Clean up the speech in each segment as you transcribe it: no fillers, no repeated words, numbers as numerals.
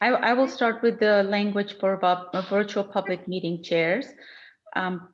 I will start with the language for virtual public meeting chairs. Um,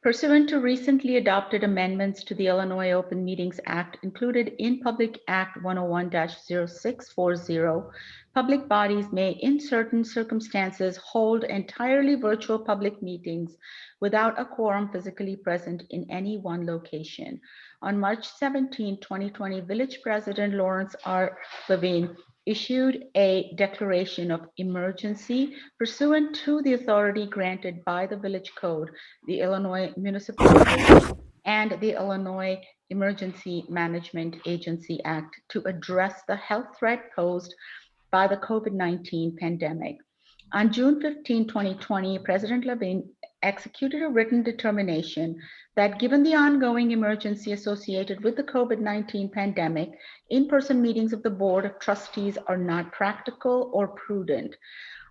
Pursuant to recently adopted amendments to the Illinois Open Meetings Act included in Public Act 101-0640, public bodies may, in certain circumstances, hold entirely virtual public meetings without a quorum physically present in any one location. On March 17, 2020, Village President Lawrence R. Levine issued a declaration of emergency pursuant to the authority granted by the Village Code, the Illinois Municipal Code, and the Illinois Emergency Management Agency Act to address the health threat posed by the COVID-19 pandemic. On June 15, 2020, President Levine executed a written determination that given the ongoing emergency associated with the COVID-19 pandemic, in-person meetings of the Board of Trustees are not practical or prudent.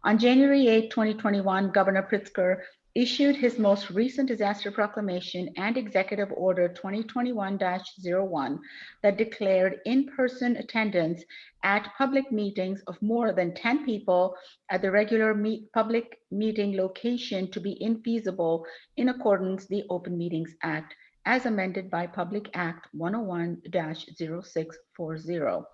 On January 8, 2021, Governor Pritzker issued his most recent disaster proclamation and executive order 2021-01 that declared in-person attendance at public meetings of more than 10 people at the regular public meeting location to be infeasible in accordance with the Open Meetings Act as amended by Public Act 101-0640.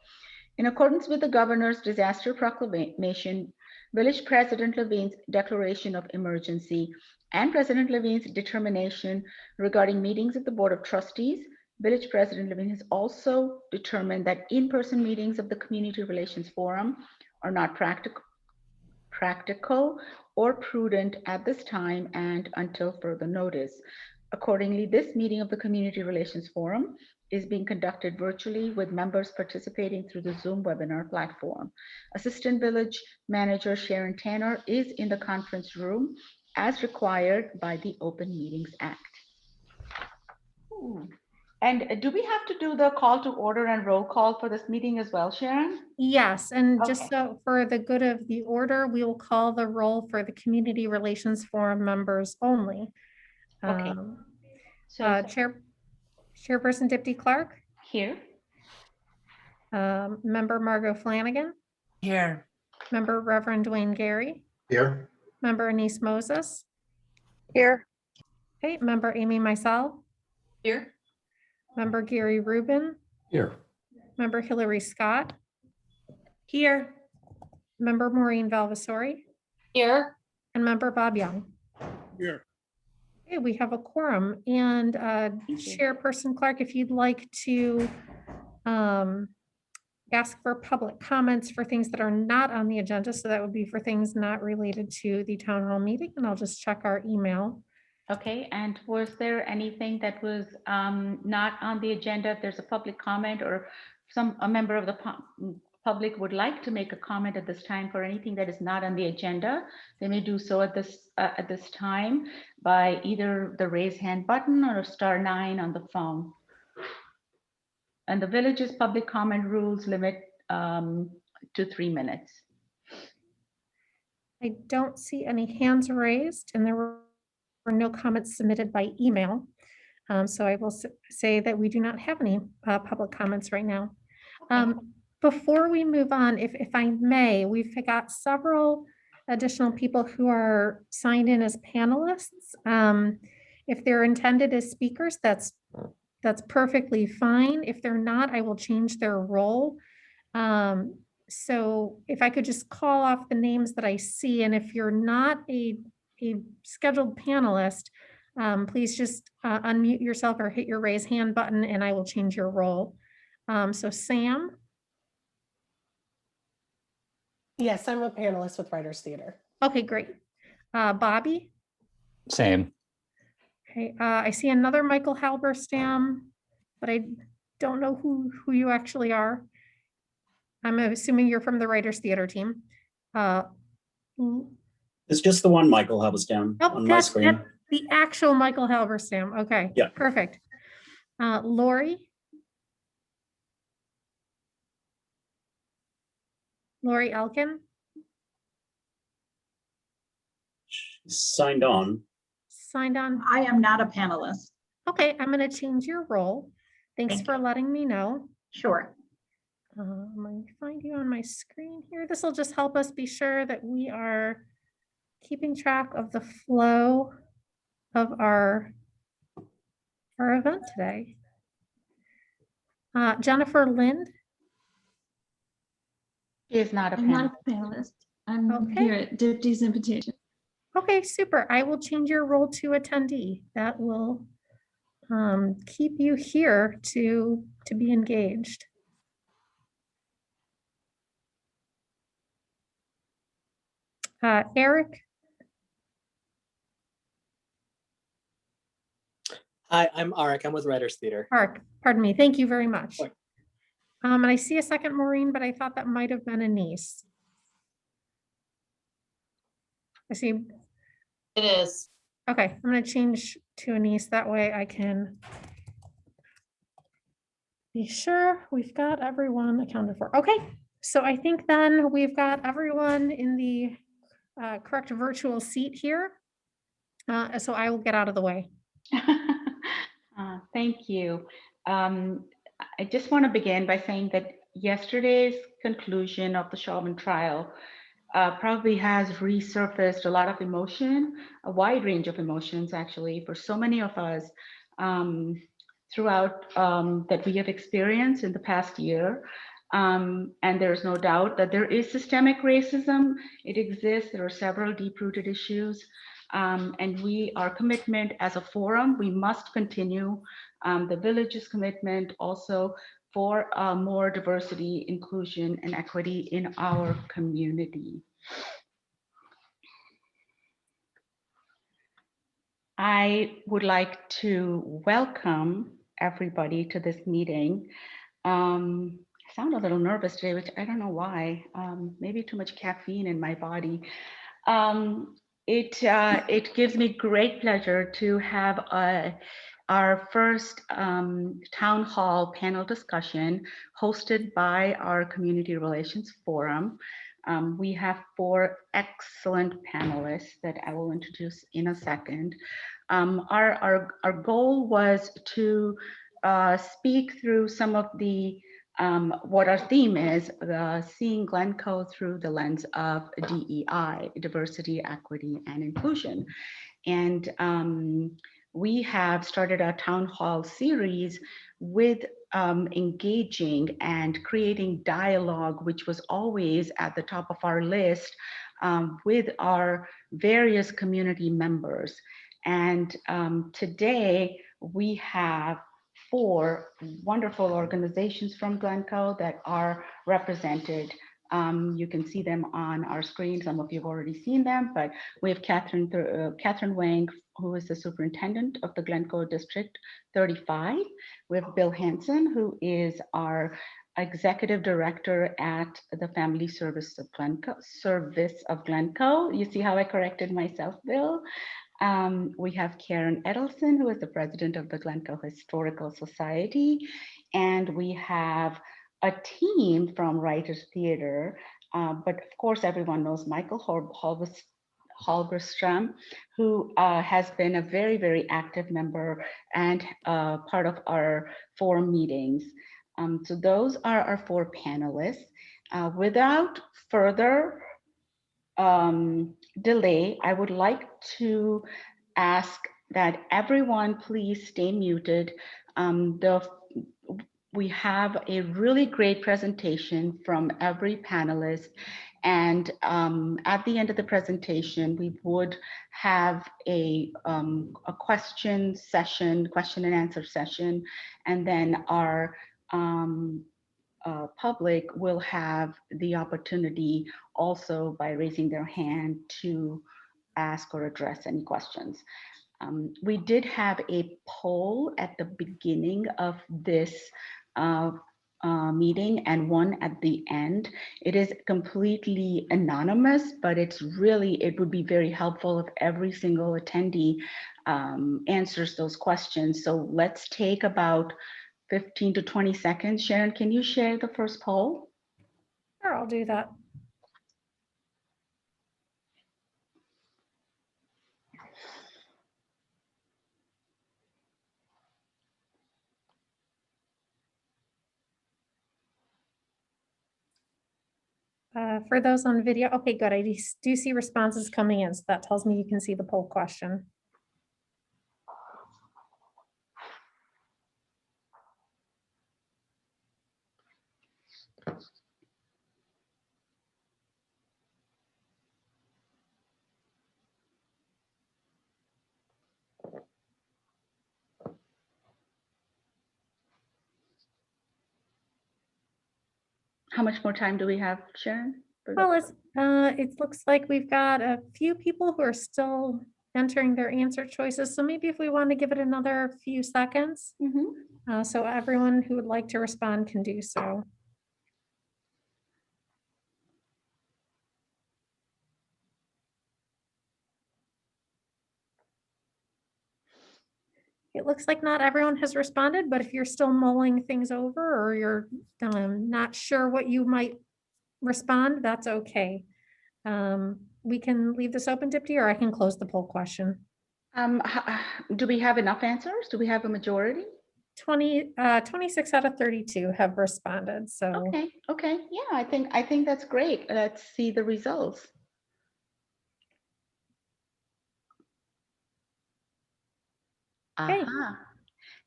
In accordance with the governor's disaster proclamation, Village President Levine's declaration of emergency, and President Levine's determination regarding meetings of the Board of Trustees, Village President Levine has also determined that in-person meetings of the Community Relations Forum are not practical or prudent at this time and until further notice. Accordingly, this meeting of the Community Relations Forum is being conducted virtually with members participating through the Zoom webinar platform. Assistant Village Manager Sharon Tanner is in the conference room as required by the Open Meetings Act. Ooh. And do we have to do the call to order and roll call for this meeting as well, Sharon? Yes, and Okay. just so for the good of the order, we will call the roll for the Community Relations Forum members only. Okay. Chairperson Dipty Clark. Here. Member Margot Flanagan. Here. Member Reverend Dwayne Gary. Here. Member Anise Moses. Here. Okay, member Amy Mysell. Here. Member Gary Rubin. Here. Member Hillary Scott. Here. Member Maureen Valvasori. Here. And member Bob Young. Here. Okay, we have a quorum, and Chairperson Clark, if you'd like to ask for public comments for things that are not on the agenda, so that would be for things not related to the town hall meeting, and I'll just check our email. Okay, and was there anything that was not on the agenda? If there's a public comment or a member of the public would like to make a comment at this time for anything that is not on the agenda, they may do so at this time by either the raise hand button or *9 on the phone. And the village's public comment rules limit to 3 minutes. I don't see any hands raised, and there were no comments submitted by email. So I will say that we do not have any public comments right now. Before we move on, if I may, we've got several additional people who are signed in as panelists. If they're intended as speakers, that's perfectly fine. If they're not, I will change their role. So if I could just call off the names that I see, and if you're not a scheduled panelist, please just unmute yourself or hit your raise hand button and I will change your role. So Sam. Yes, I'm a panelist with Writers Theater. Okay, great. Bobby. Same. Okay, I see another Michael Halberstown, but I don't know who you actually are. I'm assuming you're from the Writers Theater team. It's just the one Michael Halberstown on my screen. That's the actual Michael Halberstown. Okay, yeah, perfect. Lori. Lori Elkin. She's signed on. Signed on. I am not a panelist. Okay, I'm going to change your role. Thanks Thank for letting me know. Sure. Let me find you on my screen here. This will just help us be sure that we are keeping track of the flow of our event today. Jennifer Lind. She is not a I'm not panelist. a panelist. I'm Okay. here at Dipty's invitation. Okay, super. I will change your role to attendee. That will keep you here to be engaged. Eric. Hi, I'm Arik. I'm with Writers Theater. Park, pardon me. Thank you very much. Sure. And I see a second Maureen, but I thought that might have been a niece. I see. It is. Okay, I'm going to change to a niece. That way I can be sure we've got everyone accounted for. Okay, so I think then we've got everyone in the correct virtual seat here. So I will get out of the way. Thank you. I just want to begin by saying that yesterday's conclusion of the Chauvin trial probably has resurfaced a lot of emotion, a wide range of emotions actually, for so many of us throughout that we have experienced in the past year. And there's no doubt that there is systemic racism. It exists. There are several deep-rooted issues. And our commitment as a forum, we must continue the village's commitment also for more diversity, inclusion, and equity in our community. I would like to welcome everybody to this meeting. I sound a little nervous today, which I don't know why. Maybe too much caffeine in my body. It gives me great pleasure to have our first town hall panel discussion hosted by our Community Relations Forum. We have 4 excellent panelists that I will introduce in a second. Our goal was to speak through some of the what our theme is, seeing Glencoe through the lens of DEI, diversity, equity, and inclusion. And we have started a town hall series with engaging and creating dialogue, which was always at the top of our list with our various community members. And today we have 4 wonderful organizations from Glencoe that are represented. You can see them on our screen. Some of you have already seen them, but we have Catherine Wang, who is the superintendent of the Glencoe District 35. We have Bill Hanson, who is our executive director at the Family Service of Glencoe. You see how I corrected myself, Bill? We have Karen Edelson, who is the president of the Glencoe Historical Society. And we have a team from Writers Theater, but of course everyone knows Michael Halberstown, who has been a very, very active member and part of our forum meetings. So those are our 4 panelists. Without further delay, I would like to ask that everyone please stay muted. We have a really great presentation from every panelist. And at the end of the presentation, we would have a question and answer session. And then our public will have the opportunity also by raising their hand to ask or address any questions. We did have a poll at the beginning of this meeting and one at the end. It is completely anonymous, but it would be very helpful if every single attendee answers those questions. So let's take about 15 to 20 seconds. Sharon, can you share the first poll? Sure, I'll do that. For those on video, okay, good. I do see responses coming in, so that tells me you can see the poll question. How much more time do we have, Sharon? Well, it looks like we've got a few people who are still entering their answer choices. So maybe if we want to give it another few seconds, Mhm. so everyone who would like to respond can do so. It looks like not everyone has responded, but if you're still mulling things over or you're not sure what you might respond, that's okay. We can leave this open, Dipti, or I can close the poll question. Do we have enough answers? Do we have a majority? 26 out of 32 have responded, so. Okay, yeah, I think that's great. Let's see the results. Okay. Aha.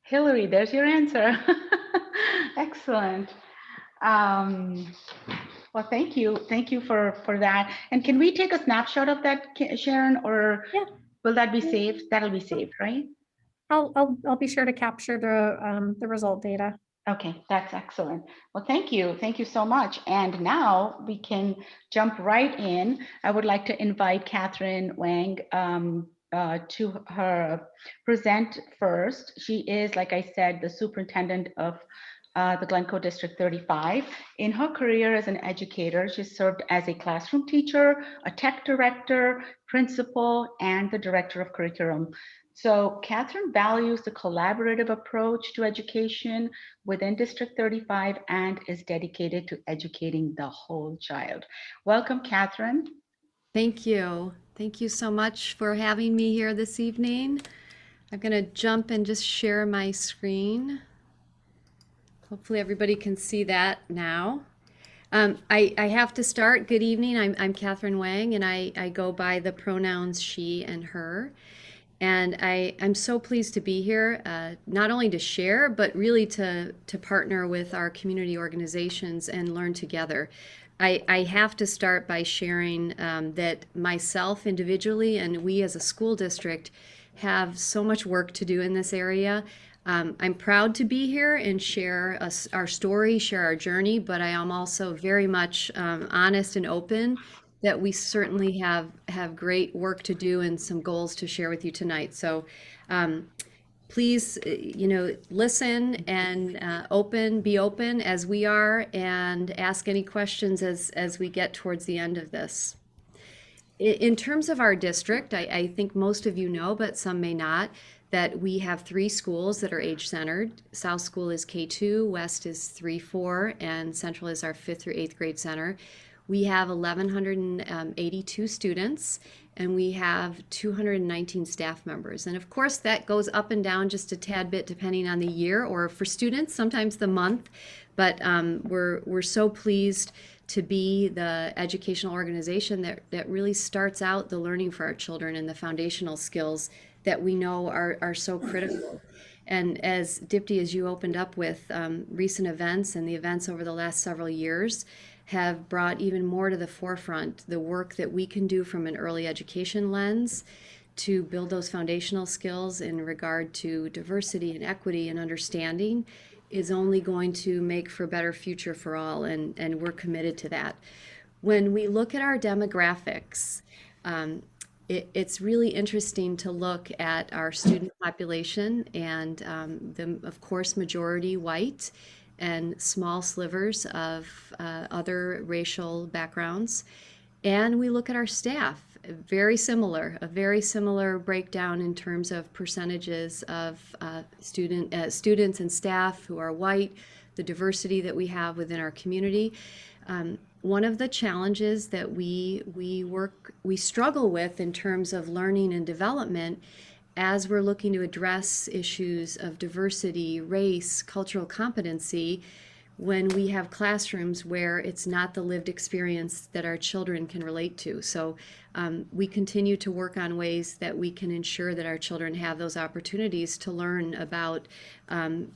Hillary, there's your answer. Excellent. Well, thank you for that. And can we take a snapshot of that, Sharon, or Yeah. will that be saved? That'll be saved, right? I'll be sure to capture the result data. Okay, that's excellent. Well, thank you. Thank you so much. And now we can jump right in. I would like to invite Catherine Wang to her present first. She is, like I said, the superintendent of the Glencoe District 35. In her career as an educator, she served as a classroom teacher, a tech director, principal, and the director of curriculum. So Catherine values the collaborative approach to education within District 35 and is dedicated to educating the whole child. Welcome, Catherine. Thank you. Thank you so much for having me here this evening. I'm going to jump and just share my screen. Hopefully everybody can see that now. I have to start. Good evening. I'm Catherine Wang, and I go by the pronouns she and her. And I'm so pleased to be here, not only to share, but really to partner with our community organizations and learn together. I have to start by sharing that myself individually and we as a school district have so much work to do in this area. I'm proud to be here and share our story, share our journey, but I am also very much honest and open that we certainly have great work to do and some goals to share with you tonight. So please, listen and be open as we are, and ask any questions as we get towards the end of this. In terms of our district, I think most of you know, but some may not, that we have 3 schools that are age-centered. South School is K2, West is 3-4, and Central is our 5th through 8th grade center. We have 1,182 students, and we have 219 staff members. And of course, that goes up and down just a tad bit depending on the year, or for students, sometimes the month. But we're so pleased to be the educational organization that really starts out the learning for our children and the foundational skills that we know are so critical. And as Dipti, as you opened up with, recent events and the events over the last several years have brought even more to the forefront the work that we can do from an early education lens to build those foundational skills in regard to diversity and equity and understanding is only going to make for a better future for all, and we're committed to that. When we look at our demographics, it's really interesting to look at our student population, and the, of course, majority white and small slivers of other racial backgrounds. And we look at our staff, a very similar breakdown in terms of percentages of students and staff who are white, the diversity that we have within our community. One of the challenges that we struggle with in terms of learning and development as we're looking to address issues of diversity, race, cultural competency, when we have classrooms where it's not the lived experience that our children can relate to. So we continue to work on ways that we can ensure that our children have those opportunities to learn about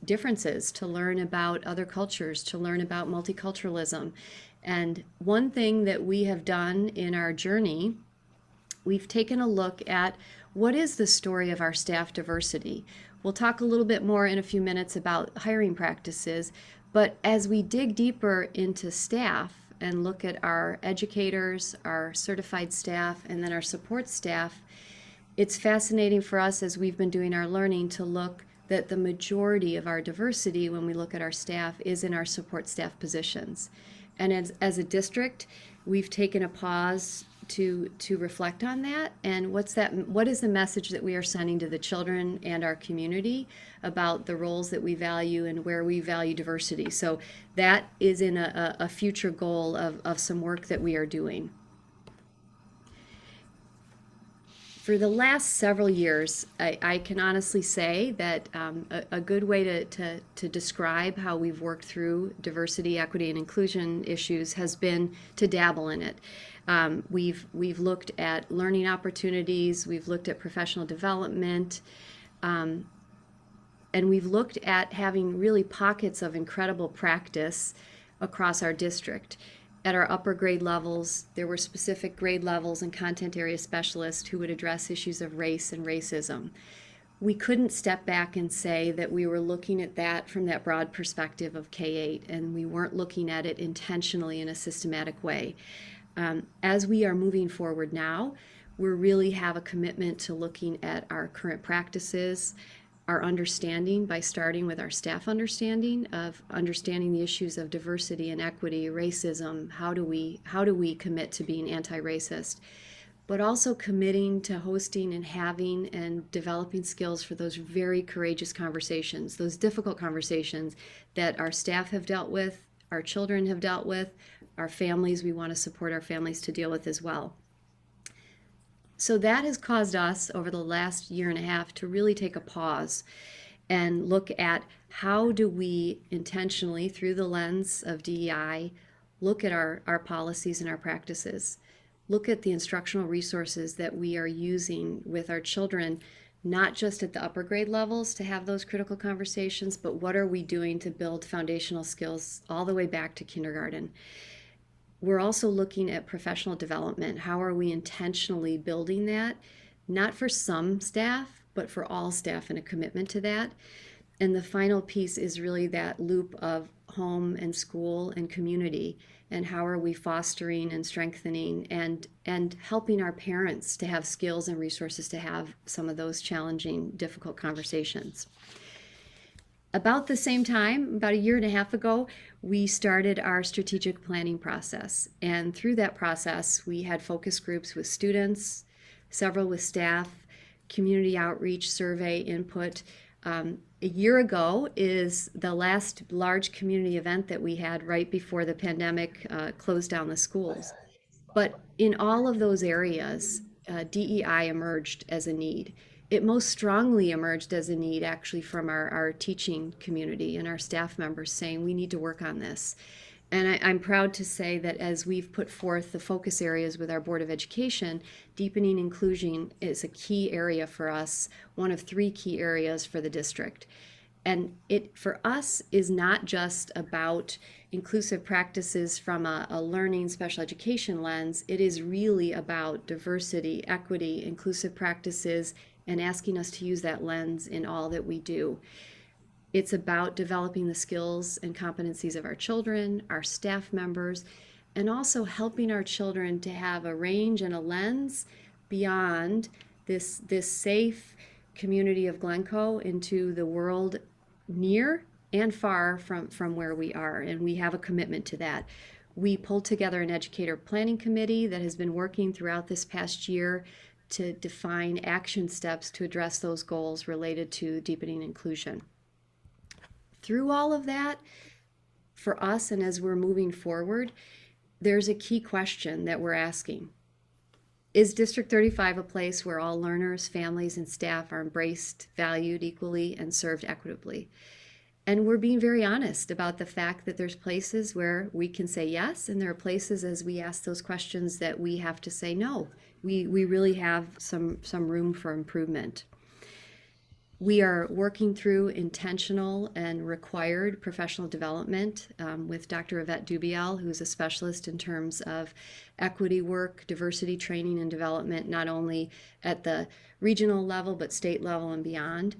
differences, to learn about other cultures, to learn about multiculturalism. And one thing that we have done in our journey, we've taken a look at what is the story of our staff diversity. We'll talk a little bit more in a few minutes about hiring practices, but as we dig deeper into staff and look at our educators, our certified staff, and then our support staff, it's fascinating for us as we've been doing our learning to look that the majority of our diversity when we look at our staff is in our support staff positions. And as a district, we've taken a pause to reflect on that, and what is the message that we are sending to the children and our community about the roles that we value and where we value diversity. So that is in a future goal of some work that we are doing. For the last several years, I can honestly say that a good way to describe how we've worked through diversity, equity, and inclusion issues has been to dabble in it. We've looked at learning opportunities, we've looked at professional development, and we've looked at having really pockets of incredible practice across our district. At our upper grade levels, there were specific grade levels and content area specialists who would address issues of race and racism. We couldn't step back and say that we were looking at that from that broad perspective of K-8, and we weren't looking at it intentionally in a systematic way. As we are moving forward now, we really have a commitment to looking at our current practices, our understanding by starting with our staff understanding the issues of diversity and equity, racism, how do we commit to being anti-racist, but also committing to hosting and having and developing skills for those very courageous conversations, those difficult conversations that our staff have dealt with, our children have dealt with, our families, we want to support our families to deal with as well. So that has caused us over the last year and a half to really take a pause and look at how do we intentionally, through the lens of DEI, look at our policies and our practices, look at the instructional resources that we are using with our children, not just at the upper grade levels to have those critical conversations, but what are we doing to build foundational skills all the way back to kindergarten. We're also looking at professional development. How are we intentionally building that, not for some staff, but for all staff, and a commitment to that. And the final piece is really that loop of home and school and community, and how are we fostering and strengthening and helping our parents to have skills and resources to have some of those challenging, difficult conversations. About the same time, about a year and a half ago, we started our strategic planning process. And through that process, we had focus groups with students, several with staff, community outreach, survey, input. A year ago is the last large community event that we had right before the pandemic closed down the schools. But in all of those areas, DEI emerged as a need. It most strongly emerged as a need actually from our teaching community and our staff members saying we need to work on this. And I'm proud to say that as we've put forth the focus areas with our Board of Education, deepening inclusion is a key area for us, one of 3 key areas for the district. And it, for us, is not just about inclusive practices from a learning special education lens. It is really about diversity, equity, inclusive practices, and asking us to use that lens in all that we do. It's about developing the skills and competencies of our children, our staff members, and also helping our children to have a range and a lens beyond this safe community of Glencoe into the world near and far from where we are, and we have a commitment to that. We pulled together an educator planning committee that has been working throughout this past year to define action steps to address those goals related to deepening inclusion. Through all of that, for us and as we're moving forward, there's a key question that we're asking. Is District 35 a place where all learners, families, and staff are embraced, valued equally, and served equitably? And we're being very honest about the fact that there's places where we can say yes, and there are places as we ask those questions that we have to say no. We really have some room for improvement. We are working through intentional and required professional development with Dr. Yvette Dubiel, who's a specialist in terms of equity work, diversity training and development, not only at the regional level, but state level and beyond.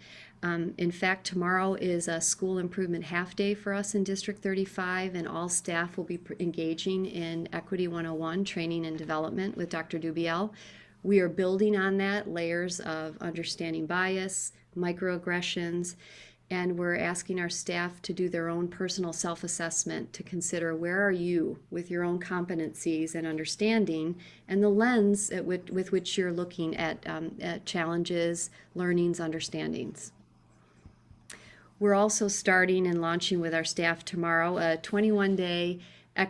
In fact, tomorrow is a school improvement half day for us in District 35, and all staff will be engaging in Equity 101 training and development with Dr. Dubiel. We are building on that, layers of understanding bias, microaggressions, and we're asking our staff to do their own personal self-assessment to consider where are you with your own competencies and understanding and the lens with which you're looking at challenges, learnings, understandings. We're also starting and launching with our staff tomorrow a 21-day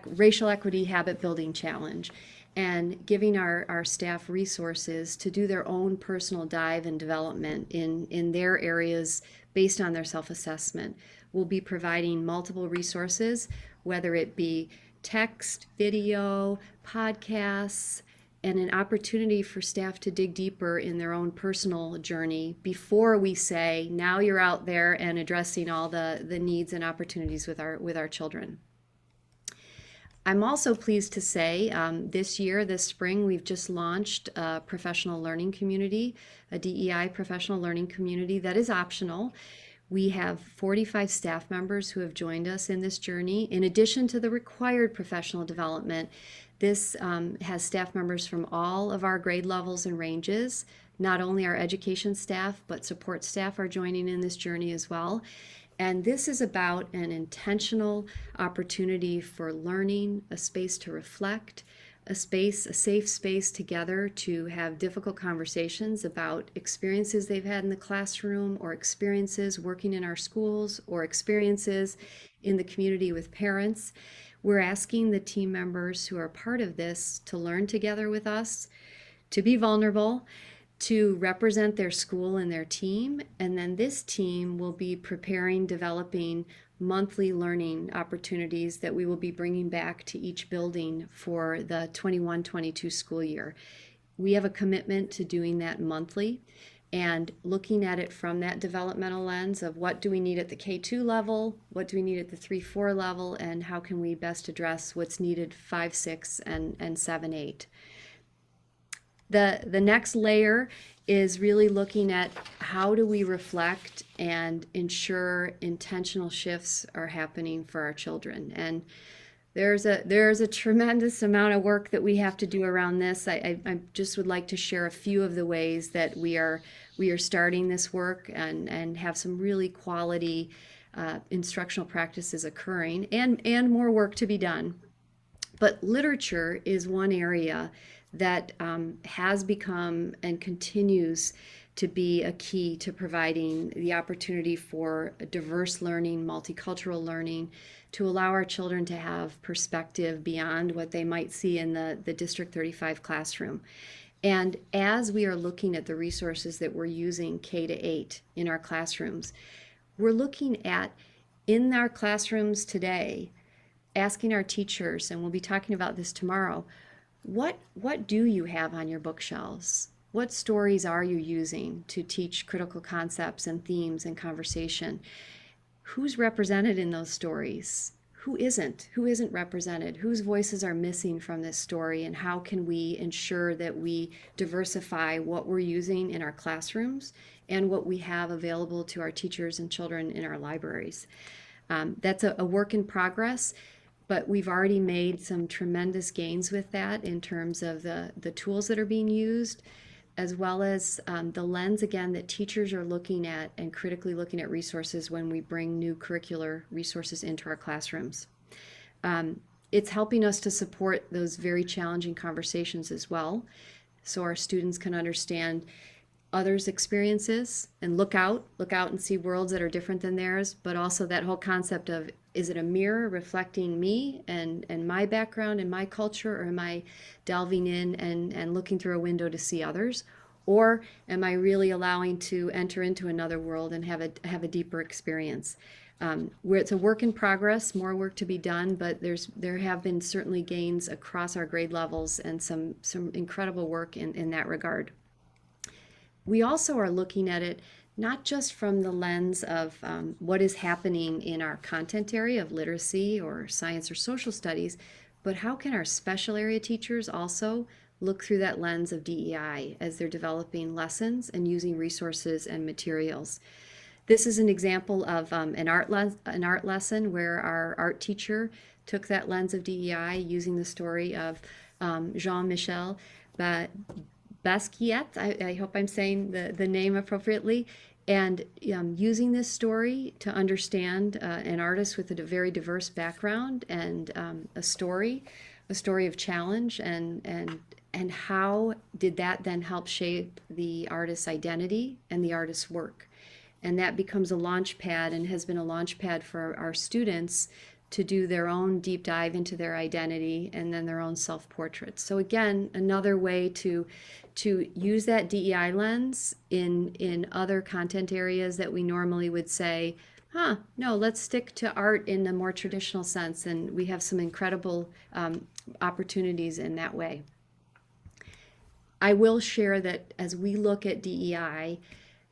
racial equity habit building challenge, and giving our staff resources to do their own personal dive and development in their areas based on their self-assessment. We'll be providing multiple resources, whether it be text, video, podcasts, and an opportunity for staff to dig deeper in their own personal journey before we say, now you're out there and addressing all the needs and opportunities with our children. I'm also pleased to say this spring, we've just launched a professional learning community, a DEI professional learning community that is optional. We have 45 staff members who have joined us in this journey. In addition to the required professional development, this has staff members from all of our grade levels and ranges. Not only our education staff, but support staff are joining in this journey as well. And this is about an intentional opportunity for learning, a space to reflect, a safe space together to have difficult conversations about experiences they've had in the classroom, or experiences working in our schools, or experiences in the community with parents. We're asking the team members who are part of this to learn together with us, to be vulnerable, to represent their school and their team. And then this team will be developing monthly learning opportunities that we will be bringing back to each building for the 21-22 school year. We have a commitment to doing that monthly and looking at it from that developmental lens of what do we need at the K2 level, what do we need at the 3-4 level, and how can we best address what's needed 5, 6, and 7, 8. The next layer is really looking at how do we reflect and ensure intentional shifts are happening for our children. And there's a tremendous amount of work that we have to do around this. I just would like to share a few of the ways that we are starting this work and have some really quality instructional practices occurring and more work to be done. But literature is one area that has become and continues to be a key to providing the opportunity for diverse learning, multicultural learning, to allow our children to have perspective beyond what they might see in the District 35 classroom. And as we are looking at the resources that we're using K-8 in our classrooms, we're looking at, in our classrooms today, asking our teachers, and we'll be talking about this tomorrow, what do you have on your bookshelves? What stories are you using to teach critical concepts and themes and conversation? Who's represented in those stories? Who isn't? Who isn't represented? Whose voices are missing from this story? And how can we ensure that we diversify what we're using in our classrooms and what we have available to our teachers and children in our libraries? That's a work in progress. But we've already made some tremendous gains with that in terms of the tools that are being used, as well as the lens, again, that teachers are looking at and critically looking at resources when we bring new curricular resources into our classrooms. It's helping us to support those very challenging conversations as well, so our students can understand others' experiences and look out and see worlds that are different than theirs, but also that whole concept of, is it a mirror reflecting me and my background and my culture, or am I delving in and looking through a window to see others? Or am I really allowing to enter into another world and have a deeper experience? where it's a work in progress, more work to be done, but there have been certainly gains across our grade levels and some incredible work in that regard. We also are looking at it not just from the lens of what is happening in our content area of literacy or science or social studies, but how can our special area teachers also look through that lens of DEI as they're developing lessons and using resources and materials. This is an example of an art lesson where our art teacher took that lens of DEI using the story of Jean-Michel Basquiat, I hope I'm saying the name appropriately, and using this story to understand an artist with a very diverse background and a story of challenge, and how did that then help shape the artist's identity and the artist's work. And that becomes a launch pad and has been a launch pad for our students to do their own deep dive into their identity and then their own self-portraits. So again, another way to use that DEI lens in other content areas that we normally would say, no, let's stick to art in a more traditional sense. And we have some incredible opportunities in that way. I will share that as we look at DEI,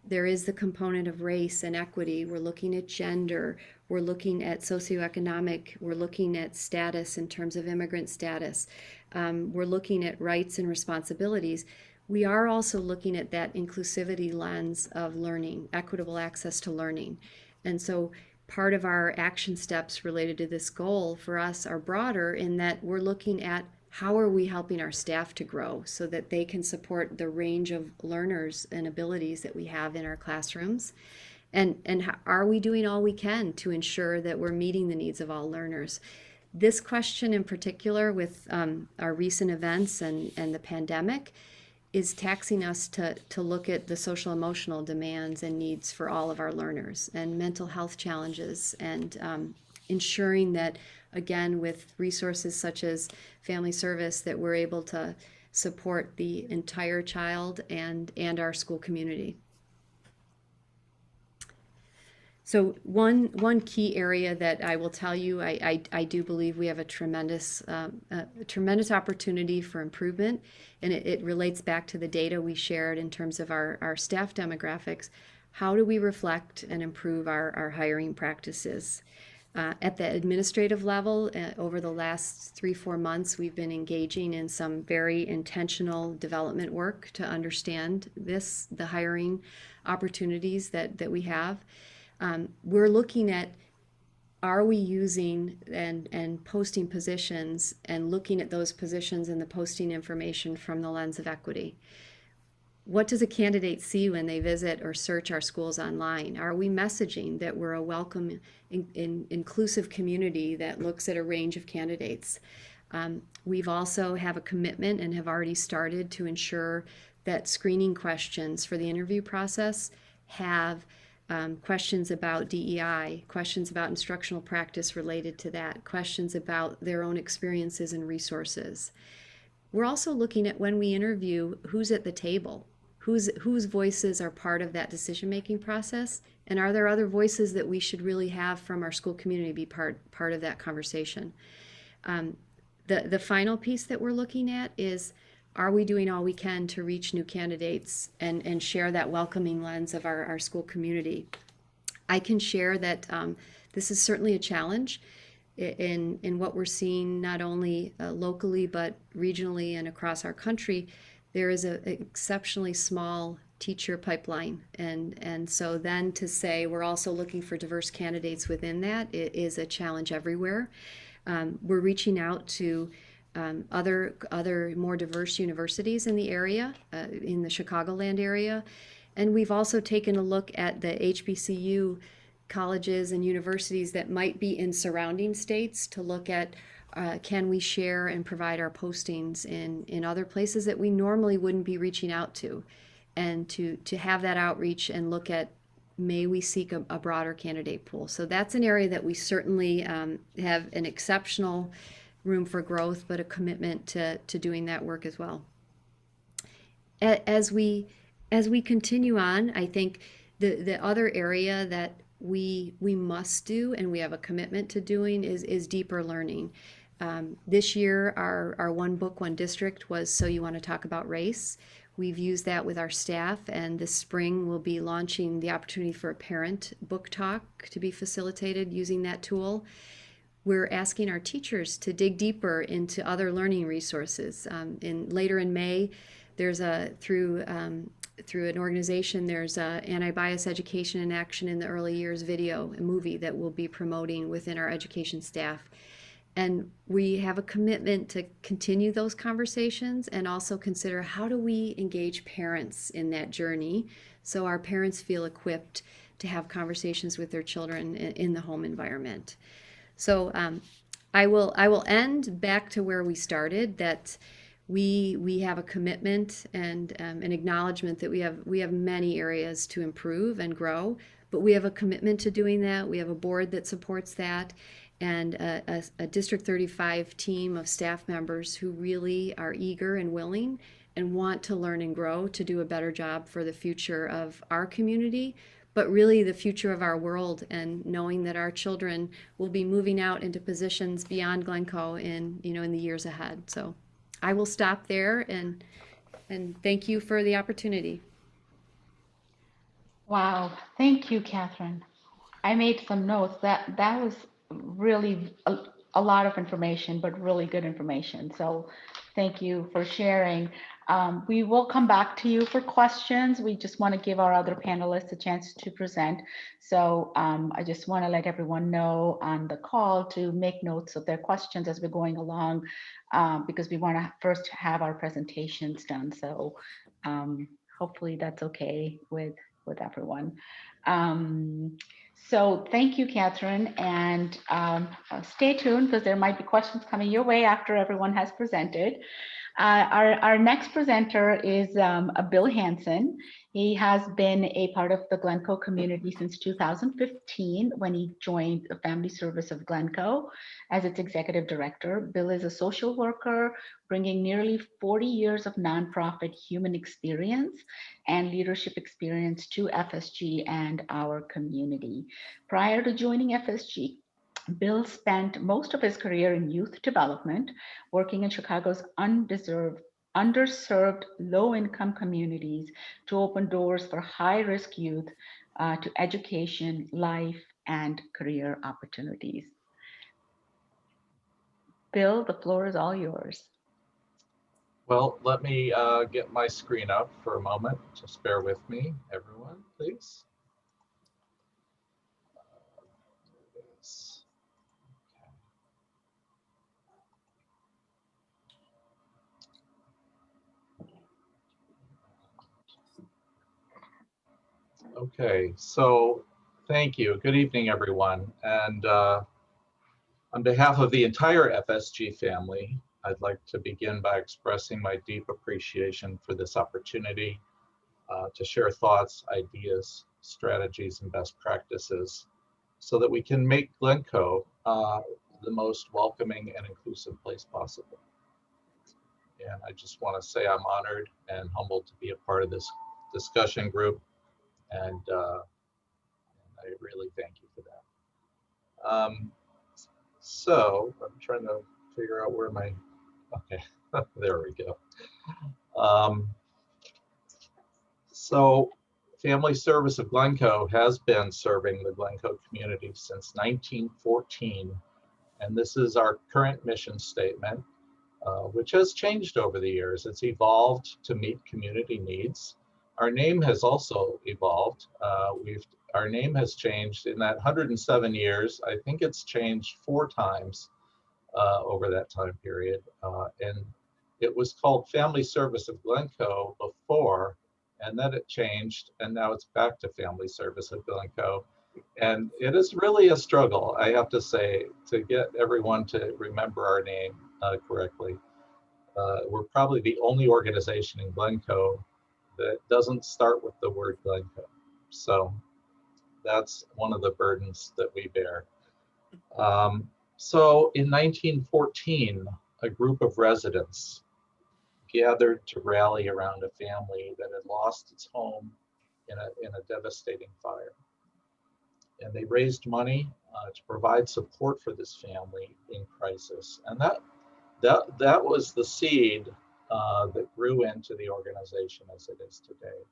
there is the component of race and equity. We're looking at gender. We're looking at socioeconomic. We're looking at status in terms of immigrant status. We're looking at rights and responsibilities. We are also looking at that inclusivity lens of learning, equitable access to learning. And so part of our action steps related to this goal for us are broader in that we're looking at how are we helping our staff to grow so that they can support the range of learners and abilities that we have in our classrooms? And are we doing all we can to ensure that we're meeting the needs of all learners? This question in particular with our recent events and the pandemic is taxing us to look at the social emotional demands and needs for all of our learners and mental health challenges and ensuring that, again, with resources such as family service, that we're able to support the entire child and our school community. So one key area that I will tell you, I do believe we have a tremendous opportunity for improvement, and it relates back to the data we shared in terms of our staff demographics. How do we reflect and improve our hiring practices? At the administrative level, over the last 3-4 months, we've been engaging in some very intentional development work to understand the hiring opportunities that we have. We're looking at, are we using and posting positions and looking at those positions and the posting information from the lens of equity? What does a candidate see when they visit or search our schools online? Are we messaging that we're a welcome, inclusive community that looks at a range of candidates? We've also have a commitment and have already started to ensure that screening questions for the interview process have questions about DEI, questions about instructional practice related to that, questions about their own experiences and resources. We're also looking at, when we interview, who's at the table, whose voices are part of that decision-making process, and are there other voices that we should really have from our school community be part of that conversation. The final piece that we're looking at is, are we doing all we can to reach new candidates and share that welcoming lens of our school community? I can share that this is certainly a challenge in what we're seeing, not only locally but regionally and across our country. There is an exceptionally small teacher pipeline, and so then to say we're also looking for diverse candidates within that, it is a challenge everywhere. We're reaching out to other more diverse universities in the area, in the Chicagoland area, and we've also taken a look at the HBCU colleges and universities that might be in surrounding states to look at can we share and provide our postings in other places that we normally wouldn't be reaching out to, and to have that outreach and look at, may we seek a broader candidate pool. So that's an area that we certainly have an exceptional room for growth, but a commitment to doing that work as well. As we continue on, I think the other area that we must do and we have a commitment to doing is deeper learning. This year, our one book, one district was So You Want to Talk About Race. We've used that with our staff, and this spring we'll be launching the opportunity for a parent book talk to be facilitated using that tool. We're asking our teachers to dig deeper into other learning resources. Later in May, there's through an organization, there's a Anti-Bias Education in Action in the Early Years video, a movie that we'll be promoting within our education staff. And we have a commitment to continue those conversations and also consider how do we engage parents in that journey so our parents feel equipped to have conversations with their children in the home environment. So I will end back to where we started, that we have a commitment and an acknowledgement that we have many areas to improve and grow, but we have a commitment to doing that. We have a board that supports that, and a District 35 team of staff members who really are eager and willing and want to learn and grow to do a better job for the future of our community, but really the future of our world, and knowing that our children will be moving out into positions beyond Glencoe in the years ahead. So I will stop there and thank you for the opportunity. Wow, thank you, Catherine. I made some notes. That was really a lot of information, but really good information. So thank you for sharing. We will come back to you for questions. We just want to give our other panelists a chance to present. So I just want to let everyone know on the call to make notes of their questions as we're going along, because we want to first have our presentations done. So hopefully that's okay with everyone. So thank you, Catherine, and stay tuned because there might be questions coming your way after everyone has presented. Our next presenter is Bill Hanson. He has been a part of the Glencoe community since 2015 when he joined the Family Service of Glencoe as its executive director. Bill is a social worker bringing nearly 40 years of nonprofit human experience and leadership experience to FSG and our community. Prior to joining FSG, Bill spent most of his career in youth development, working in Chicago's underserved low-income communities to open doors for high-risk youth to education, life, and career opportunities. Bill, the floor is all yours. Well, let me get my screen up for a moment. Just bear with me, everyone, please. Okay, so thank you. Good evening, everyone. And on behalf of the entire FSG family, I'd like to begin by expressing my deep appreciation for this opportunity to share thoughts, ideas, strategies, and best practices so that we can make Glencoe the most welcoming and inclusive place possible. And I just want to say I'm honored and humbled to be a part of this discussion group, and I really thank you for that. So I'm trying to figure out where my, okay, there we go. So Family Service of Glencoe has been serving the Glencoe community since 1914, and this is our current mission statement, which has changed over the years. It's evolved to meet community needs. Our name has also evolved. Our name has changed in that 107 years. I think it's changed 4 times over that time period. And it was called Family Service of Glencoe before, and then it changed, and now it's back to Family Service of Glencoe. And it is really a struggle, I have to say, to get everyone to remember our name correctly. We're probably the only organization in Glencoe that doesn't start with the word Glencoe. So that's one of the burdens that we bear. So in 1914, a group of residents gathered to rally around a family that had lost its home in a devastating fire. and they raised money to provide support for this family in crisis. And that was the seed that grew into the organization as it is today.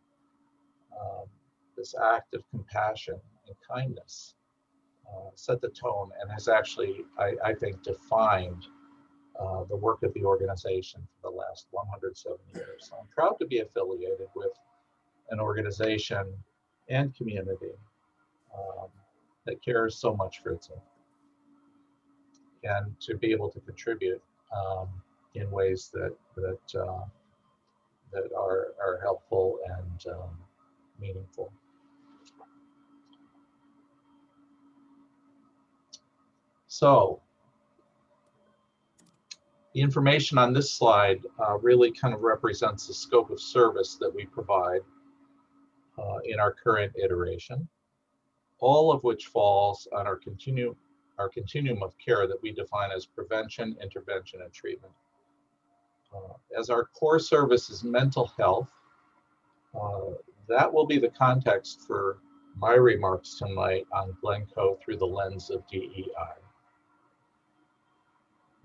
This act of compassion and kindness set the tone and has actually, I think, defined the work of the organization for the last 107 years. So I'm proud to be affiliated with an organization and community that cares so much for itself, and to be able to contribute in ways that are helpful and meaningful. So the information on this slide really kind of represents the scope of service that we provide in our current iteration, all of which falls on our continuum of care that we define as prevention, intervention, and treatment. As our core service is mental health, that will be the context for my remarks tonight on Glencoe through the lens of DEI.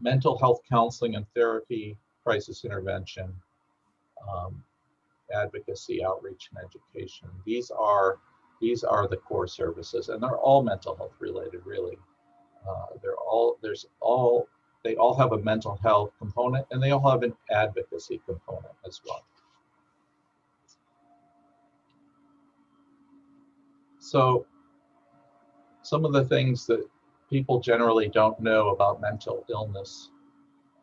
Mental health counseling and therapy, crisis intervention, advocacy, outreach, and education. These are the core services, and they're all mental health related, really. They all have a mental health component, and they all have an advocacy component as well. So some of the things that people generally don't know about mental illness: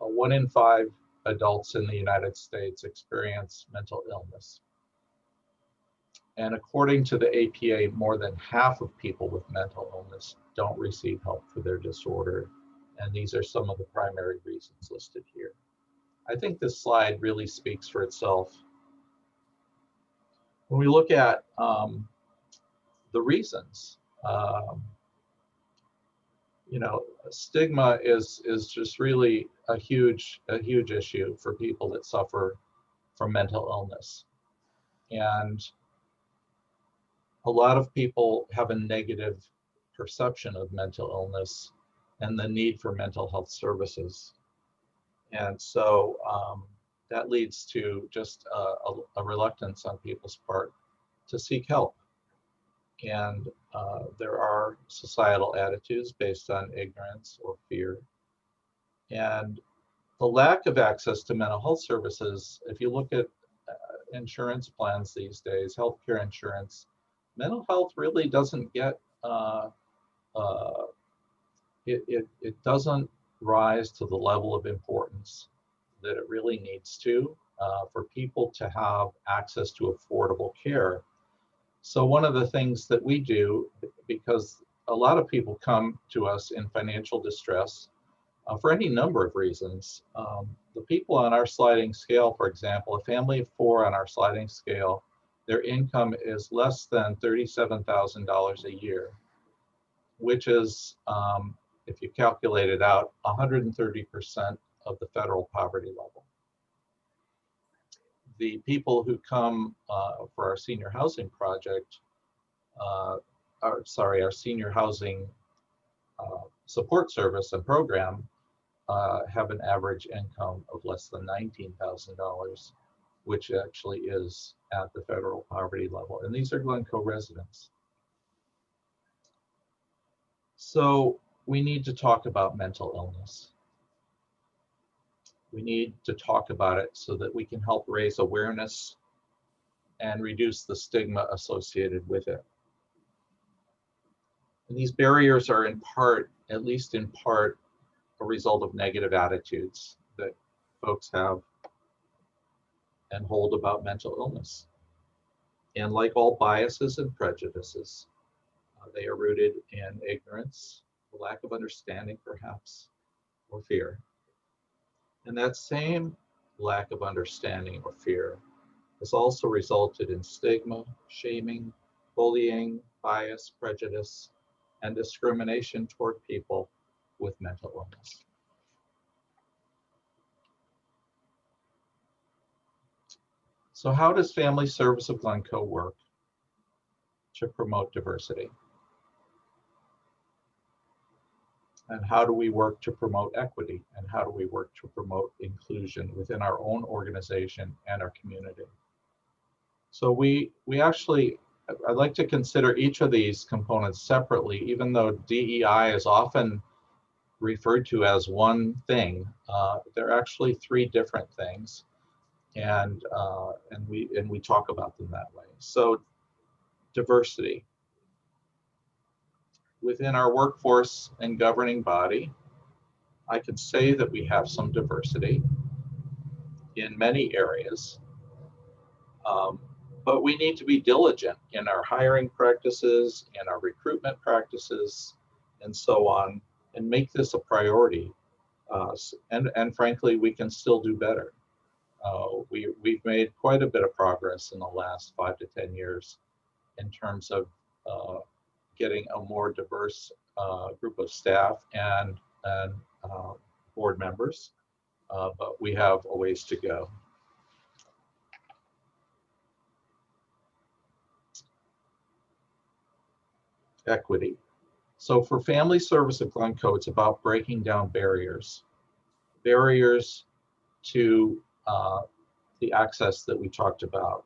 1 in 5 adults in the United States experience mental illness. And according to the APA, more than half of people with mental illness don't receive help for their disorder. And these are some of the primary reasons listed here. I think this slide really speaks for itself. When we look at the reasons, stigma is just really a huge issue for people that suffer from mental illness. And a lot of people have a negative perception of mental illness and the need for mental health services. And so that leads to just a reluctance on people's part to seek help. And there are societal attitudes based on ignorance or fear. And the lack of access to mental health services, if you look at insurance plans these days, healthcare insurance, mental health really doesn't get, it doesn't rise to the level of importance that it really needs to for people to have access to affordable care. So one of the things that we do, because a lot of people come to us in financial distress for any number of reasons. The people on our sliding scale, for example, a family of 4 on our sliding scale, their income is less than $37,000 a year, which is, if you calculate it out, 130% of the federal poverty level. The people who come for our senior housing project, our senior housing support service and program have an average income of less than $19,000, which actually is at the federal poverty level. And these are Glencoe residents. So we need to talk about mental illness. We need to talk about it so that we can help raise awareness and reduce the stigma associated with it. And these barriers are in part, at least in part, a result of negative attitudes that folks have and hold about mental illness. And like all biases and prejudices, they are rooted in ignorance, a lack of understanding perhaps, or fear. And that same lack of understanding or fear has also resulted in stigma, shaming, bullying, bias, prejudice, and discrimination toward people with mental illness. So how does Family Service of Glencoe work to promote diversity? And how do we work to promote equity? And how do we work to promote inclusion within our own organization and our community? So we actually, I'd like to consider each of these components separately, even though DEI is often referred to as one thing. They're actually three different things, and we talk about them that way. So diversity. Within our workforce and governing body, I can say that we have some diversity in many areas, but we need to be diligent in our hiring practices, in our recruitment practices, and so on, and make this a priority. And frankly, we can still do better. We've made quite a bit of progress in the last 5 to 10 years in terms of getting a more diverse group of staff and board members, but we have a ways to go. Equity. So for Family Service of Glencoe, it's about breaking down barriers to the access that we talked about.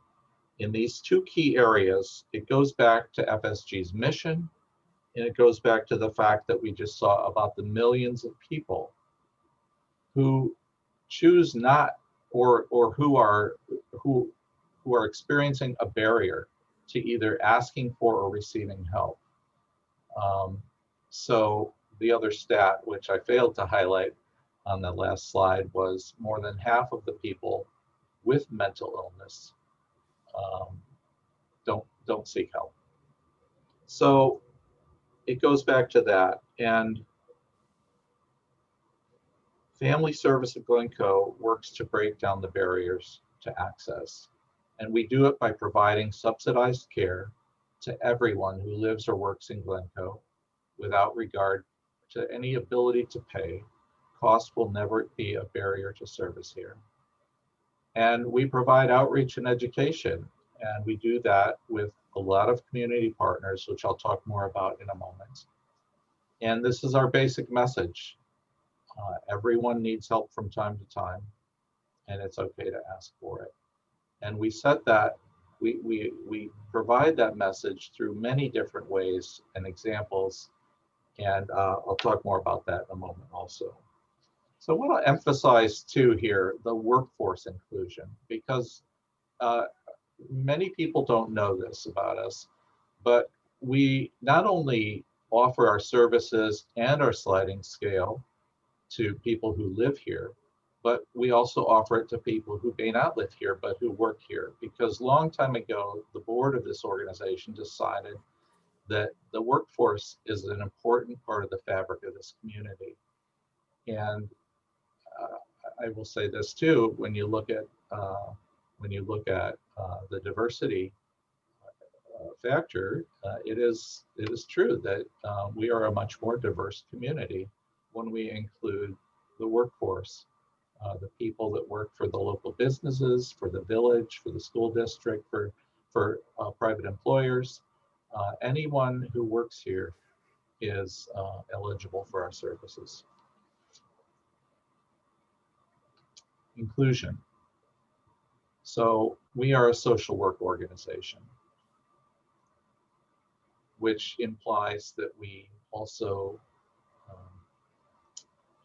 In these two key areas, it goes back to FSG's mission, and it goes back to the fact that we just saw about the millions of people who choose not, or who are experiencing a barrier to either asking for or receiving help. So the other stat, which I failed to highlight on the last slide, was more than half of the people with mental illness don't seek help. So it goes back to that. And Family Service of Glencoe works to break down the barriers to access. And we do it by providing subsidized care to everyone who lives or works in Glencoe without regard to any ability to pay. Cost will never be a barrier to service here. And we provide outreach and education, and we do that with a lot of community partners, which I'll talk more about in a moment. And this is our basic message. Everyone needs help from time to time, and it's okay to ask for it. And we set that, we provide that message through many different ways and examples, and I'll talk more about that in a moment also. So I want to emphasize too here the workforce inclusion, because many people don't know this about us, but we not only offer our services and our sliding scale to people who live here, but we also offer it to people who may not live here, but who work here. Because long time ago, the board of this organization decided that the workforce is an important part of the fabric of this community. And I will say this too, when you look at the diversity factor, it is true that we are a much more diverse community when we include the workforce, the people that work for the local businesses, for the village, for the school district, for private employers. Anyone who works here is eligible for our services. Inclusion. So we are a social work organization, which implies that we also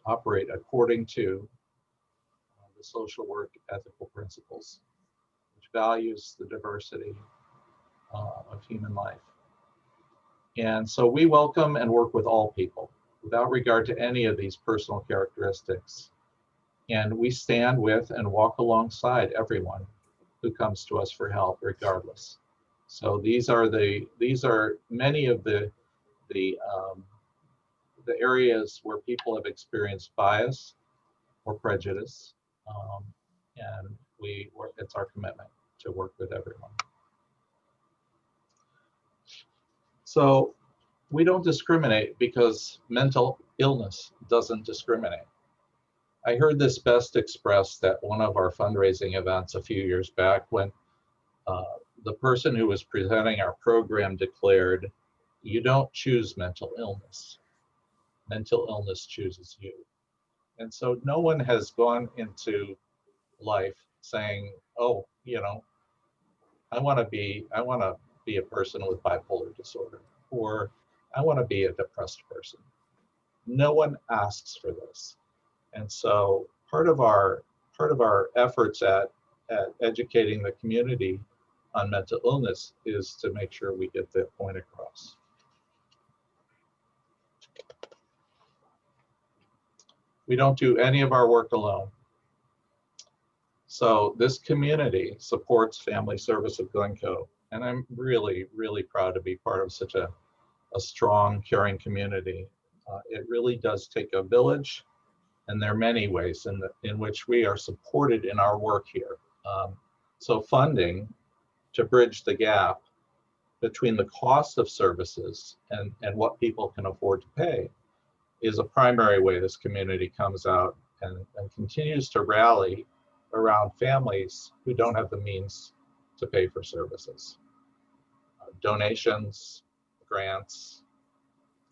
operate according to the social work ethical principles, which values the diversity of human life. And so we welcome and work with all people without regard to any of these personal characteristics. And we stand with and walk alongside everyone who comes to us for help, regardless. So these are many of the areas where people have experienced bias or prejudice, and it's our commitment to work with everyone. So we don't discriminate because mental illness doesn't discriminate. I heard this best expressed at one of our fundraising events a few years back when the person who was presenting our program declared, "You don't choose mental illness. mental illness chooses you. And so no one has gone into life saying, oh, I want to be a person with bipolar disorder, or I want to be a depressed person. No one asks for this. And so part of our efforts at educating the community on mental illness is to make sure we get that point across. We don't do any of our work alone. So this community supports Family Service of Glencoe, and I'm really, really proud to be part of such a strong, caring community. It really does take a village, and there are many ways in which we are supported in our work here. So funding to bridge the gap between the cost of services and what people can afford to pay is a primary way this community comes out and continues to rally around families who don't have the means to pay for services. Donations, grants,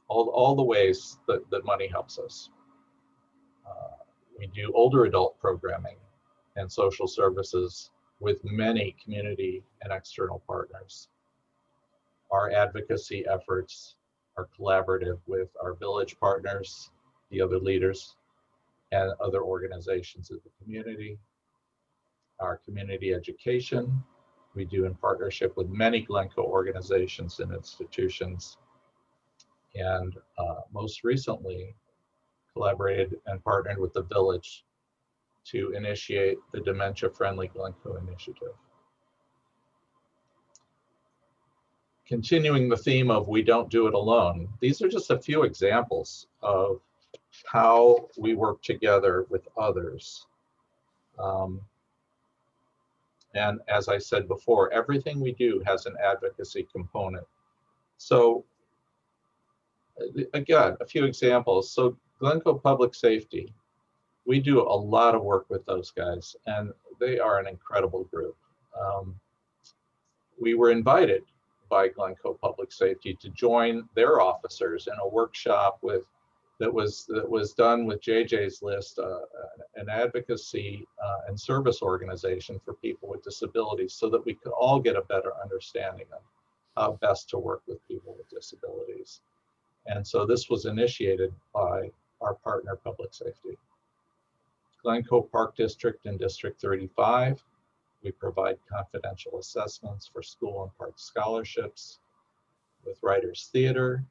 all the ways that money helps us. We do older adult programming and social services with many community and external partners. Our advocacy efforts are collaborative with our village partners, the other leaders, and other organizations of the community. Our community education, we do in partnership with many Glencoe organizations and institutions. And most recently, collaborated and partnered with the village to initiate the Dementia-Friendly Glencoe initiative. Continuing the theme of we don't do it alone, these are just a few examples of how we work together with others. And as I said before, everything we do has an advocacy component. So again, a few examples. So Glencoe Public Safety, we do a lot of work with those guys, and they are an incredible group. We were invited by Glencoe Public Safety to join their officers in a workshop that was done with JJ's list, an advocacy and service organization for people with disabilities, so that we could all get a better understanding of how best to work with people with disabilities. And so this was initiated by our partner, Public Safety. Glencoe Park District and District 35, we provide confidential assessments for school and park scholarships. With Writers Theater,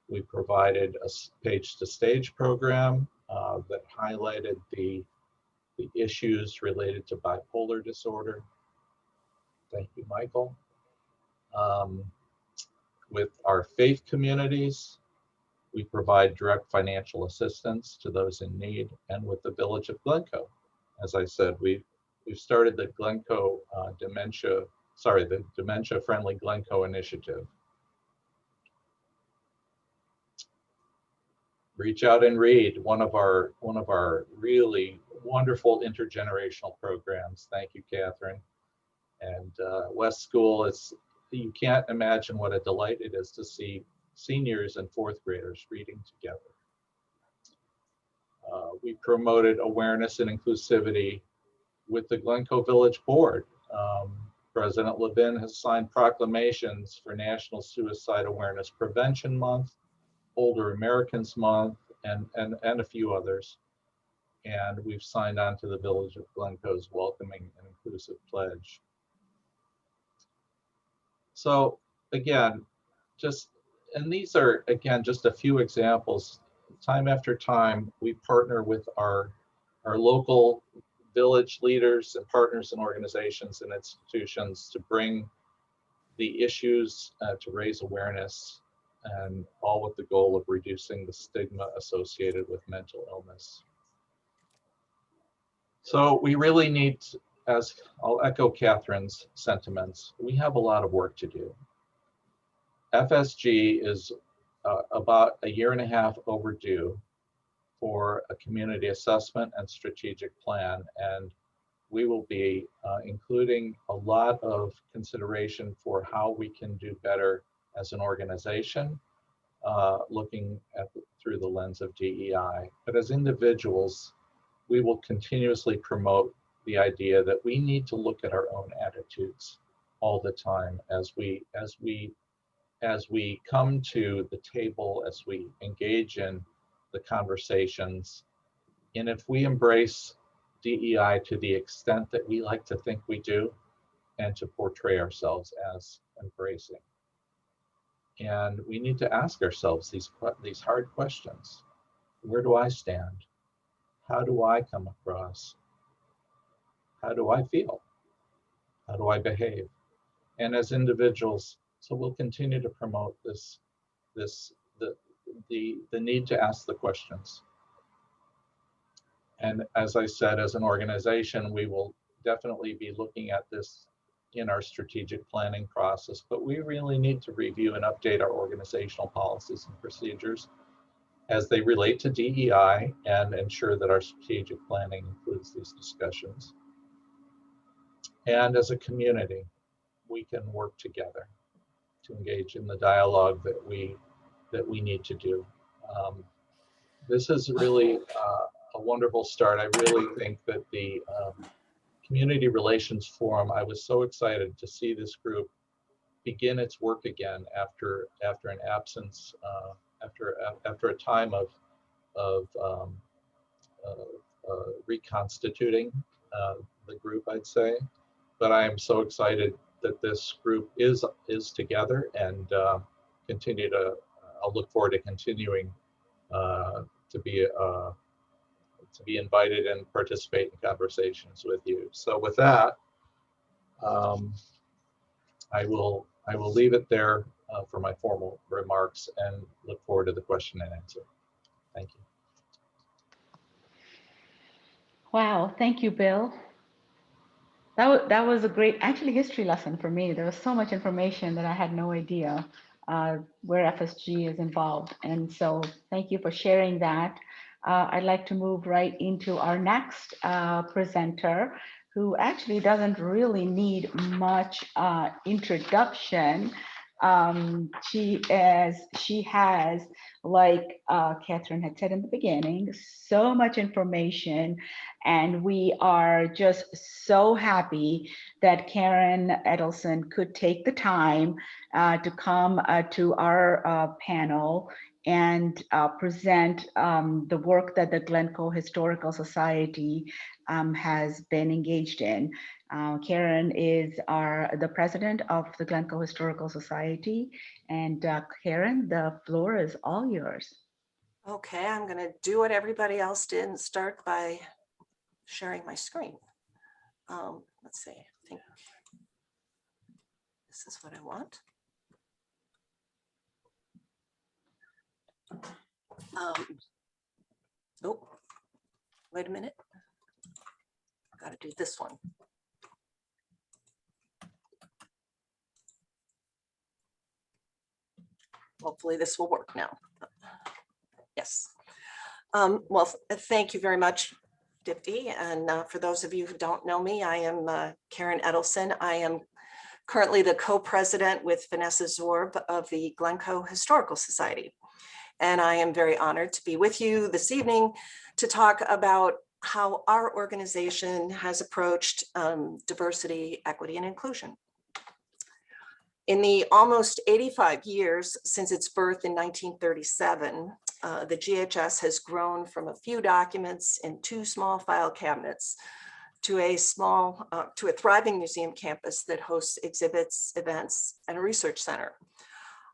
we provided a Page to Stage program that highlighted the issues related to bipolar disorder. Thank you, Michael. With our faith communities, we provide direct financial assistance to those in need, and with the Village of Glencoe. As I said, we've started the Dementia-Friendly Glencoe initiative. Reach Out and Read, one of our really wonderful intergenerational programs. Thank you, Catherine. And West School, you can't imagine what a delight it is to see seniors and fourth graders reading together. We promoted awareness and inclusivity with the Glencoe Village Board. President Levin has signed proclamations for National Suicide Awareness Prevention Month, Older Americans Month, and a few others. And we've signed on to the Village of Glencoe's Welcoming and Inclusive Pledge. So again, these are, again, just a few examples. Time after time, we partner with our local village leaders and partners and organizations and institutions to bring the issues, to raise awareness, and all with the goal of reducing the stigma associated with mental illness. So we really need, as I'll echo Catherine's sentiments, we have a lot of work to do. FSG is about a year and a half overdue for a community assessment and strategic plan, and we will be including a lot of consideration for how we can do better as an organization, looking through the lens of DEI. But as individuals, we will continuously promote the idea that we need to look at our own attitudes all the time as we come to the table, as we engage in the conversations. And if we embrace DEI to the extent that we like to think we do, and to portray ourselves as embracing. And we need to ask ourselves these hard questions. Where do I stand? How do I come across? How do I feel? How do I behave? And as individuals, so we'll continue to promote the need to ask the questions. And as I said, as an organization, we will definitely be looking at this in our strategic planning process, but we really need to review and update our organizational policies and procedures as they relate to DEI and ensure that our strategic planning includes these discussions. And as a community, we can work together to engage in the dialogue that we need to do. This is really a wonderful start. I really think that the Community Relations Forum, I was so excited to see this group begin its work again after an absence, after a time of reconstituting the group, I'd say. But I am so excited that this group is together, and continue to. I'll look forward to continuing to be invited and participate in conversations with you. So with that, I will leave it there for my formal remarks and look forward to the question and answer. Thank you. Wow, thank you, Bill. That was a great, actually, history lesson for me. There was so much information that I had no idea where FSG is involved. And so thank you for sharing that. I'd like to move right into our next presenter, who actually doesn't really need much introduction. She has, like Catherine had said in the beginning, so much information, and we are just so happy that Karen Edelson could take the time to come to our panel and present the work that the Glencoe Historical Society has been engaged in. Karen is the president of the Glencoe Historical Society. And Karen, the floor is all yours. Okay, I'm going to do what everybody else did and start by sharing my screen. Let's see, I think this is what I want. Oh, wait a minute. I've got to do this one. Hopefully this will work now. Yes. Well, thank you very much, Dipti. And for those of you who don't know me, I am Karen Edelson. I am currently the co-president with Vanessa Zorb of the Glencoe Historical Society. And I am very honored to be with you this evening to talk about how our organization has approached diversity, equity, and inclusion. In the almost 85 years since its birth in 1937, the GHS has grown from a few documents in 2 small file cabinets to a thriving museum campus that hosts exhibits, events, and a research center,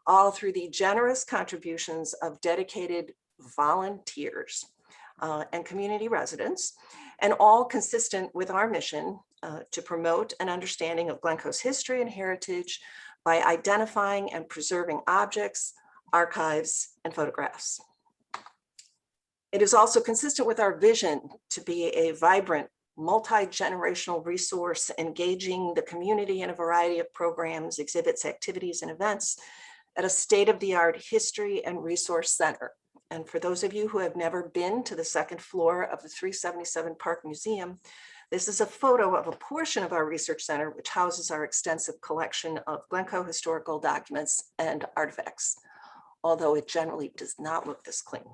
all through the generous contributions of dedicated volunteers and community residents, and all consistent with our mission to promote an understanding of Glencoe's history and heritage by identifying and preserving objects, archives, and photographs. It is also consistent with our vision to be a vibrant, multi-generational resource, engaging the community in a variety of programs, exhibits, activities, and events at a state-of-the-art history and resource center. And for those of you who have never been to the 2nd floor of the 377 Park Museum, this is a photo of a portion of our research center, which houses our extensive collection of Glencoe historical documents and artifacts. although it generally does not look this clean.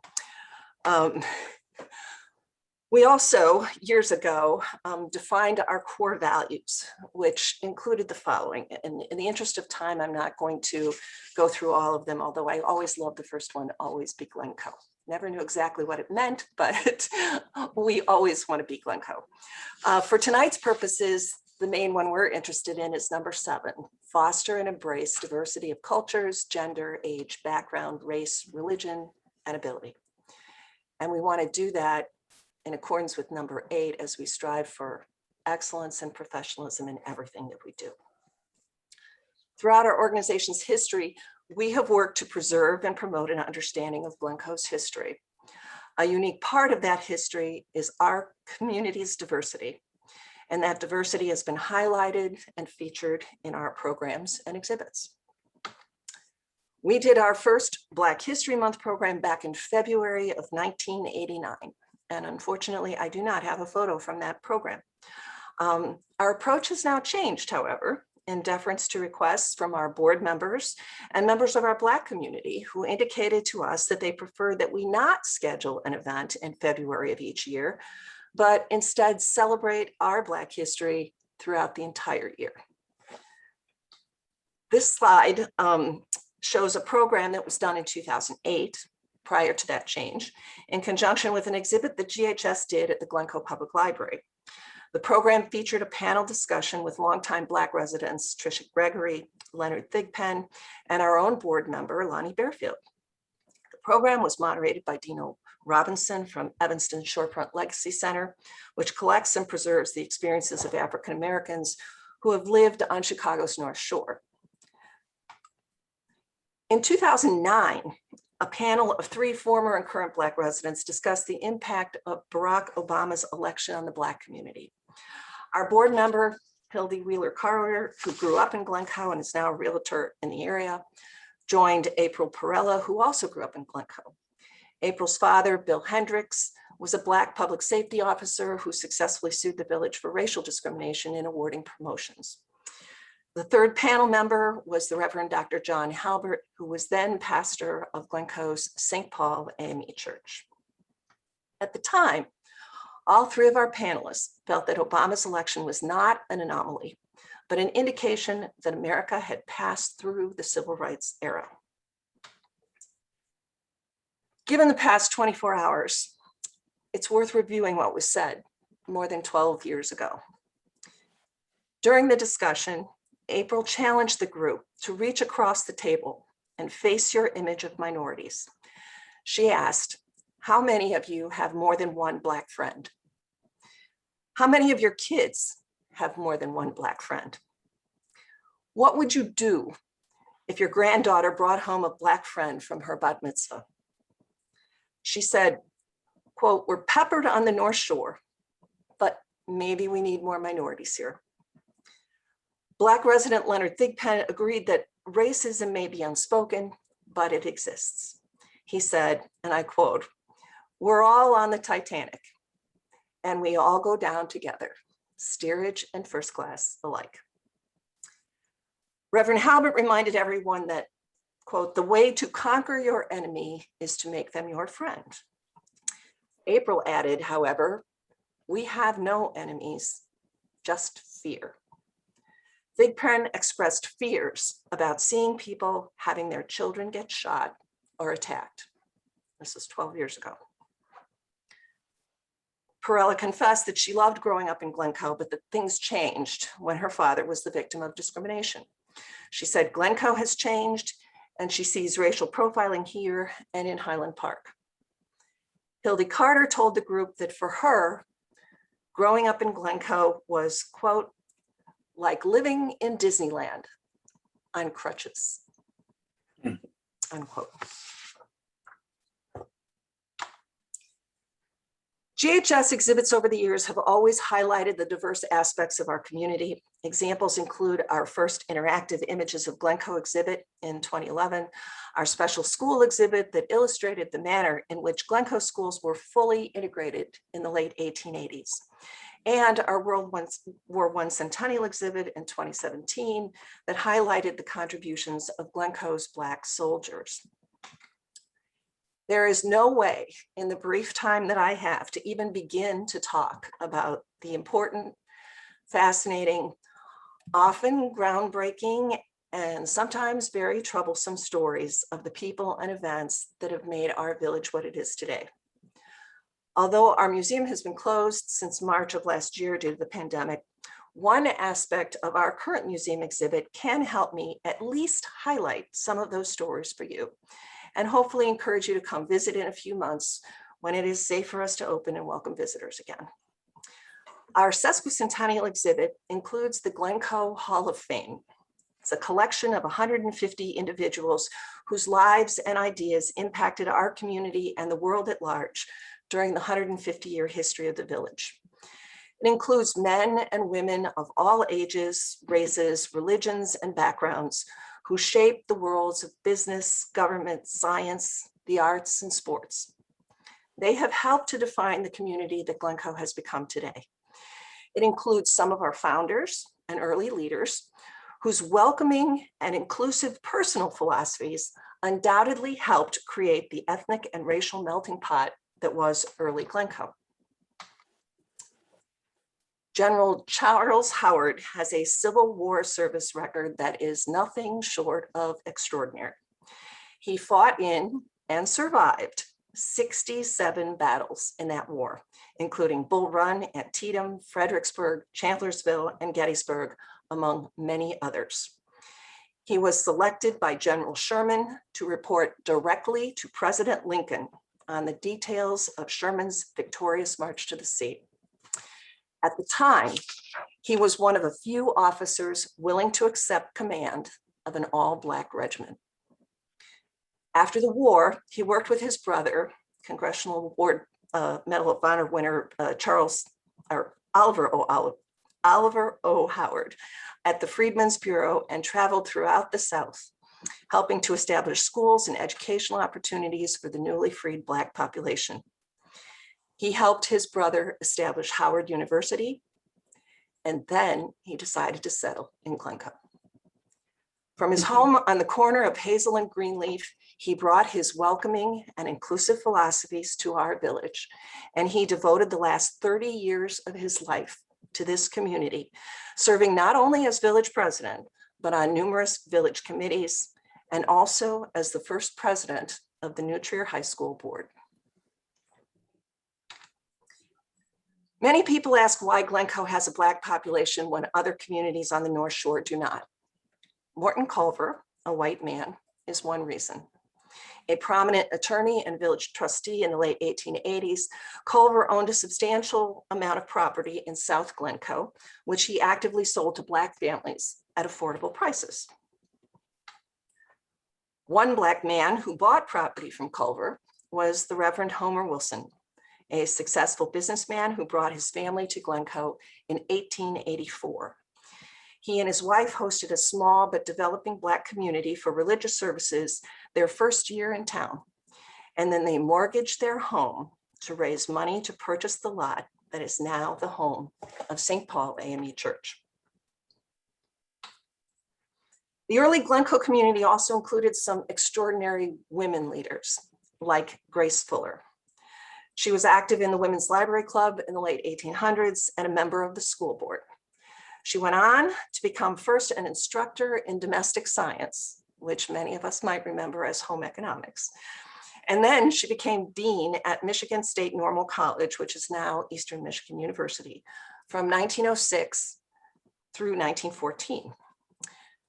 We also, years ago, defined our core values, which included the following. And in the interest of time, I'm not going to go through all of them, although I always loved the first one, always be Glencoe. Never knew exactly what it meant, but we always want to be Glencoe. For tonight's purposes, the main one we're interested in is number 7, foster and embrace diversity of cultures, gender, age, background, race, religion, and ability. And we want to do that in accordance with number 8 as we strive for excellence and professionalism in everything that we do. Throughout our organization's history, we have worked to preserve and promote an understanding of Glencoe's history. A unique part of that history is our community's diversity, and that diversity has been highlighted and featured in our programs and exhibits. We did our first Black History Month program back in February of 1989. And unfortunately, I do not have a photo from that program. Our approach has now changed, however, in deference to requests from our board members and members of our Black community who indicated to us that they prefer that we not schedule an event in February of each year, but instead celebrate our Black history throughout the entire year. This slide shows a program that was done in 2008, prior to that change, in conjunction with an exhibit that GHS did at the Glencoe Public Library. The program featured a panel discussion with longtime Black residents, Tricia Gregory, Leonard Thigpen, and our own board member, Lonnie Bearfield. The program was moderated by Dino Robinson from Evanston Shorefront Legacy Center, which collects and preserves the experiences of African Americans who have lived on Chicago's North Shore. In 2009, a panel of 3 former and current Black residents discussed the impact of Barack Obama's election on the Black community. Our board member, Hildy Wheeler-Carter, who grew up in Glencoe and is now a realtor in the area, joined April Perella, who also grew up in Glencoe. April's father, Bill Hendricks, was a Black public safety officer who successfully sued the village for racial discrimination in awarding promotions. The third panel member was the Reverend Dr. John Halbert, who was then pastor of Glencoe's St. Paul AME Church. At the time, all 3 of our panelists felt that Obama's election was not an anomaly, but an indication that America had passed through the civil rights era. Given the past 24 hours, it's worth reviewing what was said more than 12 years ago. During the discussion, April challenged the group to reach across the table and face your image of minorities. She asked, how many of you have more than one Black friend? How many of your kids have more than one Black friend? What would you do if your granddaughter brought home a Black friend from her bat mitzvah? She said, quote, we're peppered on the North Shore, but maybe we need more minorities here. Black resident Leonard Thigpen agreed that racism may be unspoken, but it exists. He said, and I quote, we're all on the Titanic and we all go down together, steerage and first class alike. Reverend Halbert reminded everyone that, quote, the way to conquer your enemy is to make them your friend. April added, however, we have no enemies, just fear. Thigpen expressed fears about seeing people having their children get shot or attacked. This was 12 years ago. Perella confessed that she loved growing up in Glencoe, but that things changed when her father was the victim of discrimination. She said Glencoe has changed and she sees racial profiling here and in Highland Park. Hildy Carter told the group that for her, growing up in Glencoe was, quote, like living in Disneyland on crutches, unquote. GHS exhibits over the years have always highlighted the diverse aspects of our community. Examples include our first interactive Images of Glencoe exhibit in 2011, our special school exhibit that illustrated the manner in which Glencoe schools were fully integrated in the late 1880s, and our World War I Centennial exhibit in 2017 that highlighted the contributions of Glencoe's Black soldiers. There is no way in the brief time that I have to even begin to talk about the important, fascinating, often groundbreaking, and sometimes very troublesome stories of the people and events that have made our village what it is today. Although our museum has been closed since March of last year due to the pandemic, one aspect of our current museum exhibit can help me at least highlight some of those stories for you, and hopefully encourage you to come visit in a few months when it is safe for us to open and welcome visitors again. Our sesquicentennial exhibit includes the Glencoe Hall of Fame. It's a collection of 150 individuals whose lives and ideas impacted our community and the world at large during the 150-year history of the village. It includes men and women of all ages, races, religions, and backgrounds who shaped the worlds of business, government, science, the arts, and sports. They have helped to define the community that Glencoe has become today. It includes some of our founders and early leaders whose welcoming and inclusive personal philosophies undoubtedly helped create the ethnic and racial melting pot that was early Glencoe. General Charles Howard has a Civil War service record that is nothing short of extraordinary. He fought in and survived 67 battles in that war, including Bull Run, Antietam, Fredericksburg, Chancellorsville, and Gettysburg, among many others. He was selected by General Sherman to report directly to President Lincoln on the details of Sherman's victorious march to the sea. At the time, he was one of a few officers willing to accept command of an all-Black regiment. After the war, he worked with his brother, Congressional Award Medal of Honor winner Oliver O. Howard, at the Freedmen's Bureau, and traveled throughout the South, helping to establish schools and educational opportunities for the newly freed Black population. He helped his brother establish Howard University, and then he decided to settle in Glencoe. From his home on the corner of Hazel and Greenleaf, he brought his welcoming and inclusive philosophies to our village, and he devoted the last 30 years of his life to this community, serving not only as village president, but on numerous village committees, and also as the first president of the New Trier High School board. Many people ask why Glencoe has a Black population when other communities on the North Shore do not. Morton Culver, a white man, is one reason. A prominent attorney and village trustee in the late 1880s, Culver owned a substantial amount of property in South Glencoe, which he actively sold to Black families at affordable prices. One Black man who bought property from Culver was the Reverend Homer Wilson, a successful businessman who brought his family to Glencoe in 1884. He and his wife hosted a small but developing Black community for religious services their first year in town, and then they mortgaged their home to raise money to purchase the lot that is now the home of St. Paul AME Church. The early Glencoe community also included some extraordinary women leaders, like Grace Fuller. She was active in the Women's Library Club in the late 1800s and a member of the school board. She went on to become first an instructor in domestic science, which many of us might remember as home economics. And then she became dean at Michigan State Normal College, which is now Eastern Michigan University, from 1906 through 1914.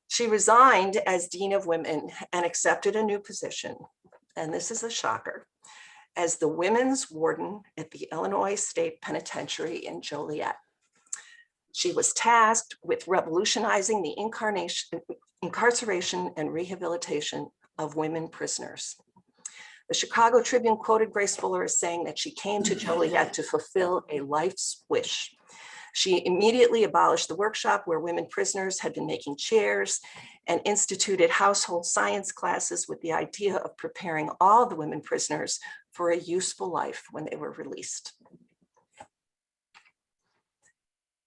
She resigned as Dean of Women and accepted a new position, and this is a shocker, as the Women's Warden at the Illinois State Penitentiary in Joliet. She was tasked with revolutionizing the incarceration and rehabilitation of women prisoners. The Chicago Tribune quoted Grace Fuller as saying that she came to Joliet to fulfill a life's wish. She immediately abolished the workshop where women prisoners had been making chairs and instituted household science classes with the idea of preparing all the women prisoners for a useful life when they were released.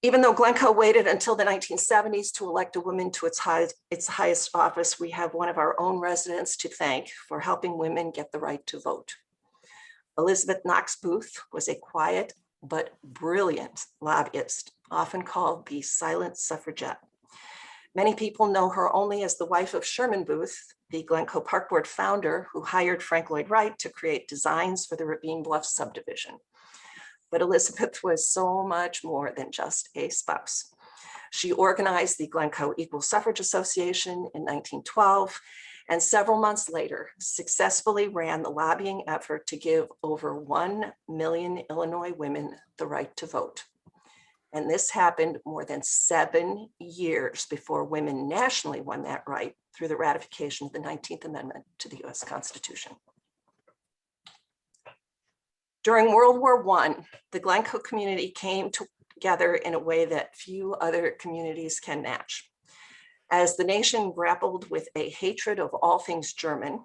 Even though Glencoe waited until the 1970s to elect a woman to its highest office, we have one of our own residents to thank for helping women get the right to vote. Elizabeth Knox Booth was a quiet but brilliant lobbyist, often called the silent suffragette. Many people know her only as the wife of Sherman Booth, the Glencoe Park Board founder who hired Frank Lloyd Wright to create designs for the Ravine Bluffs subdivision. But Elizabeth was so much more than just a spouse. She organized the Glencoe Equal Suffrage Association in 1912, and several months later, successfully ran the lobbying effort to give over 1 million Illinois women the right to vote. And this happened more than 7 years before women nationally won that right through the ratification of the 19th Amendment to the US Constitution. During World War I, the Glencoe community came together in a way that few other communities can match. As the nation grappled with a hatred of all things German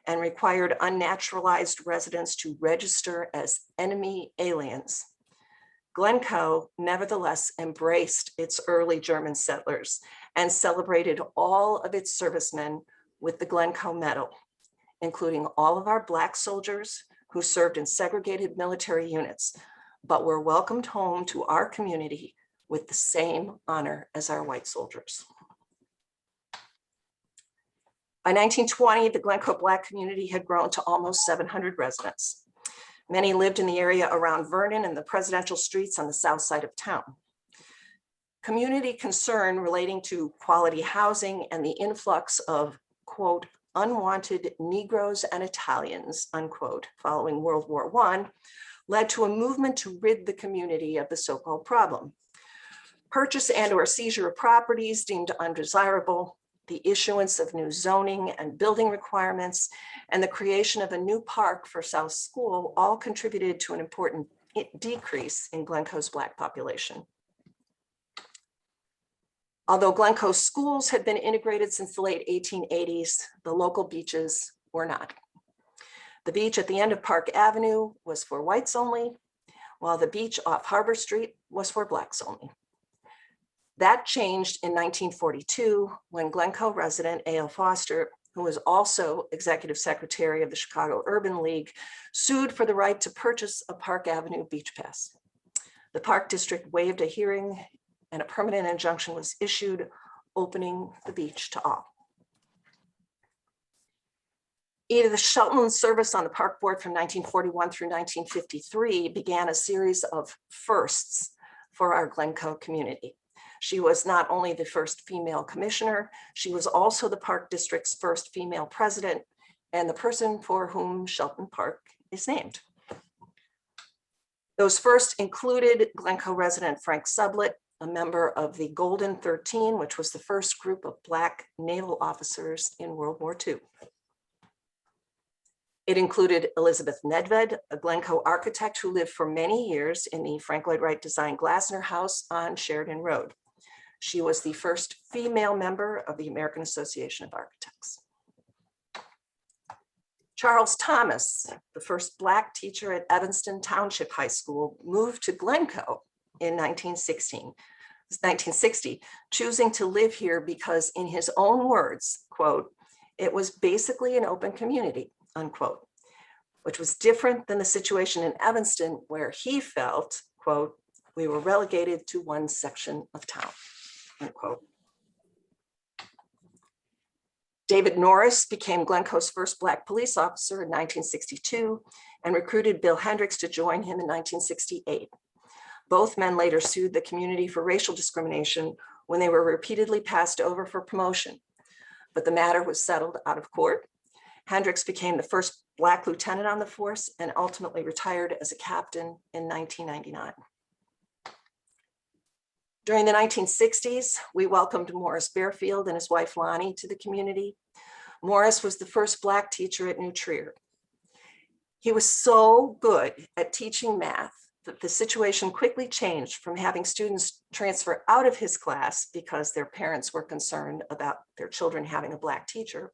and required unnaturalized residents to register as enemy aliens, Glencoe nevertheless embraced its early German settlers and celebrated all of its servicemen with the Glencoe Medal, including all of our Black soldiers who served in segregated military units, but were welcomed home to our community with the same honor as our white soldiers. By 1920, the Glencoe Black community had grown to almost 700 residents. Many lived in the area around Vernon and the presidential streets on the south side of town. Community concern relating to quality housing and the influx of, quote, unwanted Negroes and Italians, unquote, following World War I, led to a movement to rid the community of the so-called problem. Purchase and/or seizure of properties deemed undesirable, the issuance of new zoning and building requirements, and the creation of a new park for South School all contributed to an important decrease in Glencoe's Black population. Although Glencoe schools had been integrated since the late 1880s, the local beaches were not. The beach at the end of Park Avenue was for whites only, while the beach off Harbor Street was for Blacks only. That changed in 1942 when Glencoe resident A.L. Foster, who was also executive secretary of the Chicago Urban League, sued for the right to purchase a Park Avenue beach pass. The Park District waived a hearing and a permanent injunction was issued, opening the beach to all. Edith Shelton's service on the park board from 1941 through 1953 began a series of firsts for our Glencoe community. She was not only the first female commissioner, she was also the Park District's first female president and the person for whom Shelton Park is named. Those first included Glencoe resident Frank Sublett, a member of the Golden 13, which was the first group of Black naval officers in World War II. It included Elizabeth Nedved, a Glencoe architect who lived for many years in the Frank Lloyd Wright designed Glasner House on Sheridan Road. She was the first female member of the American Association of Architects. Charles Thomas, the first Black teacher at Evanston Township High School, moved to Glencoe in 1960, choosing to live here because, in his own words, quote, it was basically an open community, unquote, which was different than the situation in Evanston where he felt, quote, we were relegated to one section of town, unquote. David Norris became Glencoe's first Black police officer in 1962 and recruited Bill Hendricks to join him in 1968. Both men later sued the community for racial discrimination when they were repeatedly passed over for promotion, but the matter was settled out of court. Hendricks became the first Black lieutenant on the force and ultimately retired as a captain in 1999. During the 1960s, we welcomed Morris Bearfield and his wife Lonnie to the community. Morris was the first Black teacher at New Trier. He was so good at teaching math that the situation quickly changed from having students transfer out of his class because their parents were concerned about their children having a Black teacher,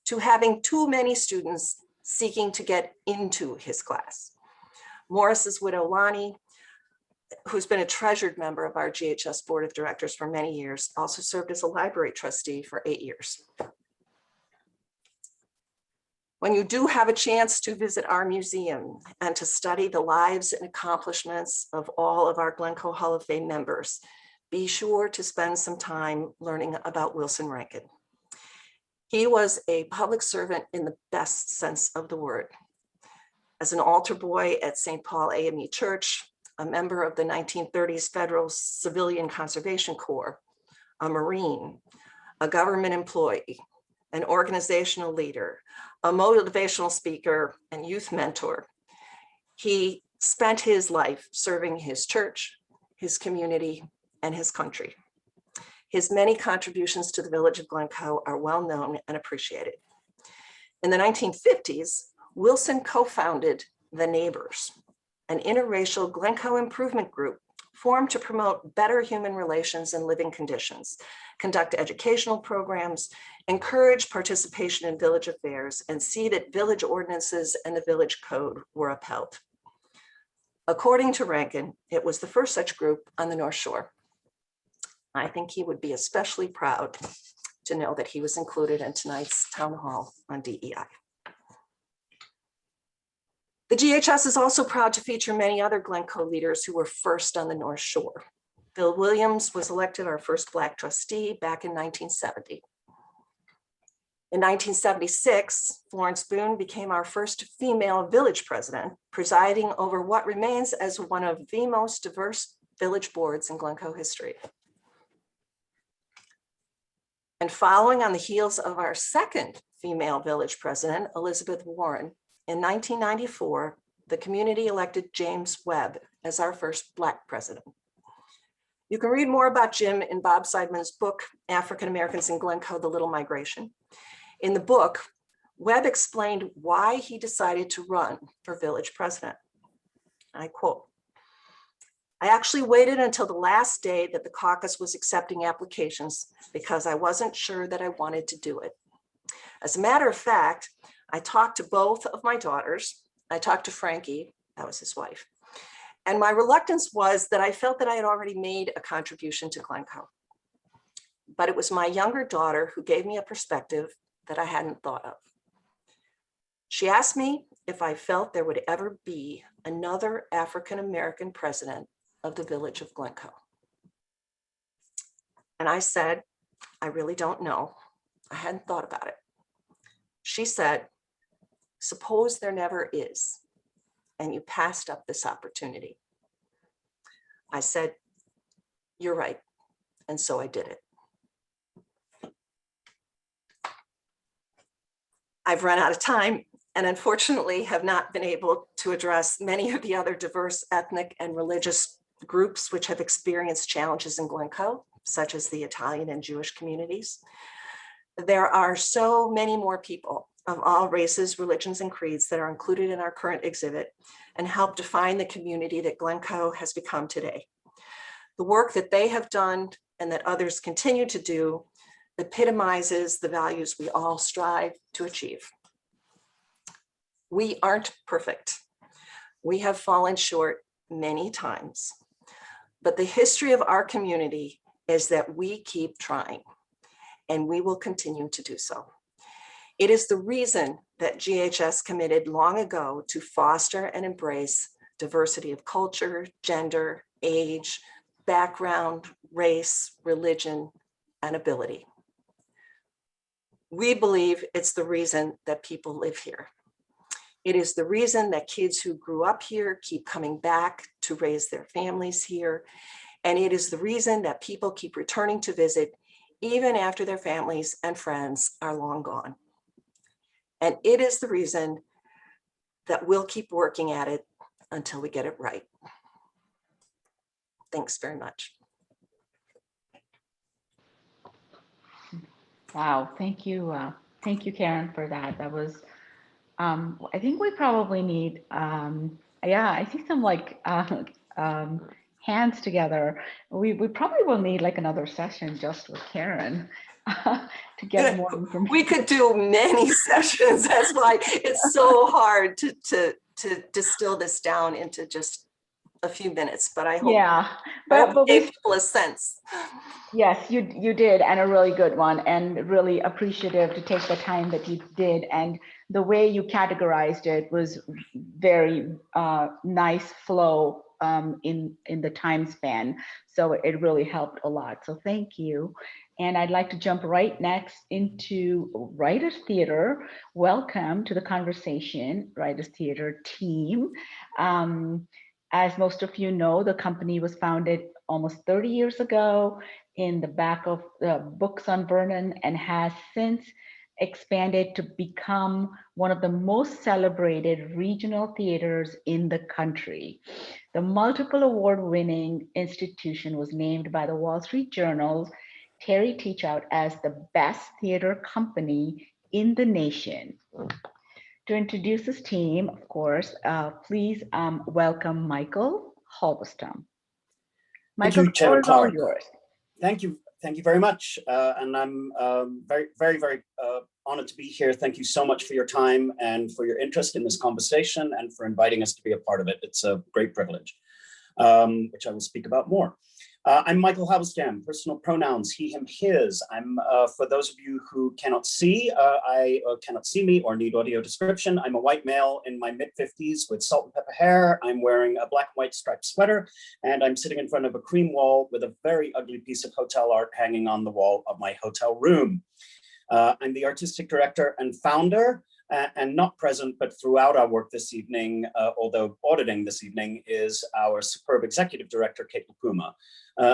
to having too many students seeking to get into his class. Morris's widow Lonnie who's been a treasured member of our GHS Board of Directors for many years, also served as a library trustee for 8 years. When you do have a chance to visit our museum and to study the lives and accomplishments of all of our Glencoe Hall of Fame members, be sure to spend some time learning about Wilson Rankin. He was a public servant in the best sense of the word. As an altar boy at St. Paul AME Church, a member of the 1930s Federal Civilian Conservation Corps, a Marine, a government employee, an organizational leader, a motivational speaker, and youth mentor. He spent his life serving his church, his community, and his country. His many contributions to the village of Glencoe are well known and appreciated. In the 1950s, Wilson co-founded The Neighbors, an interracial Glencoe improvement group formed to promote better human relations and living conditions, conduct educational programs, encourage participation in village affairs, and see that village ordinances and the village code were upheld. According to Rankin, it was the first such group on the North Shore. I think he would be especially proud to know that he was included in tonight's town hall on DEI. The GHS is also proud to feature many other Glencoe leaders who were first on the North Shore. Bill Williams was elected our first Black trustee back in 1970. In 1976, Florence Boone became our first female village president, presiding over what remains as one of the most diverse village boards in Glencoe history. And following on the heels of our second female village president, Elizabeth Warren, in 1994, the community elected James Webb as our first Black president. You can read more about Jim in Bob Seidman's book, African Americans in Glencoe, The Little Migration. In the book, Webb explained why he decided to run for village president. I quote, "I actually waited until the last day that the caucus was accepting applications because I wasn't sure that I wanted to do it. As a matter of fact, I talked to both of my daughters. I talked to Frankie, that was his wife. And my reluctance was that I felt that I had already made a contribution to Glencoe. But it was my younger daughter who gave me a perspective that I hadn't thought of. She asked me if I felt there would ever be another African-American president of the village of Glencoe. And I said, I really don't know. I hadn't thought about it. She said, suppose there never is, and you passed up this opportunity. I said, you're right. And so I did it. I've run out of time and unfortunately have not been able to address many of the other diverse ethnic and religious groups which have experienced challenges in Glencoe, such as the Italian and Jewish communities. There are so many more people of all races, religions, and creeds that are included in our current exhibit and help define the community that Glencoe has become today. The work that they have done and that others continue to do epitomizes the values we all strive to achieve. We aren't perfect. We have fallen short many times, but the history of our community is that we keep trying, and we will continue to do so. It is the reason that GHS committed long ago to foster and embrace diversity of culture, gender, age, background, race, religion, and ability. We believe it's the reason that people live here. It is the reason that kids who grew up here keep coming back to raise their families here. And it is the reason that people keep returning to visit even after their families and friends are long gone. And it is the reason that we'll keep working at it until we get it right. Thanks very much. Wow, thank you, Karen, for that. That was, I think we probably need, I see some like hands together. We probably will need like another session just with Karen to get more information. We could do many sessions. That's why it's so hard to distill this down into just a few minutes, but I hope, Yeah, I hope but it gave we, people a sense. yes, you did, and a really good one, and really appreciative to take the time that you did, and the way you categorized it was very nice flow in the time span. So it really helped a lot. So thank you. And I'd like to jump right next into Writers Theater. Welcome to the conversation, Writers Theater team. As most of you know, the company was founded almost 30 years ago in the back of Books on Vernon, and has since expanded to become one of the most celebrated regional theaters in the country. The multiple award-winning institution was named by the Wall Street Journal's Terry Teachout as the best theater company in the nation. To introduce this team, of course, please welcome Michael Halberstown. Thank Michael, you, the floor Chairman is all Clark. yours. Thank you very much. And I'm very honored to be here. Thank you so much for your time and for your interest in this conversation and for inviting us to be a part of it. It's a great privilege, which I will speak about more. I'm Michael Halberstown, personal pronouns, he, him, his. I'm, for those of you who cannot see me or need audio description, I'm a white male in my mid-50s with salt and pepper hair. I'm wearing a black and white striped sweater, and I'm sitting in front of a cream wall with a very ugly piece of hotel art hanging on the wall of my hotel room. I'm the artistic director and founder, and not present, but throughout our work this evening, although auditing this evening, is our superb executive director, Kate LaPuma.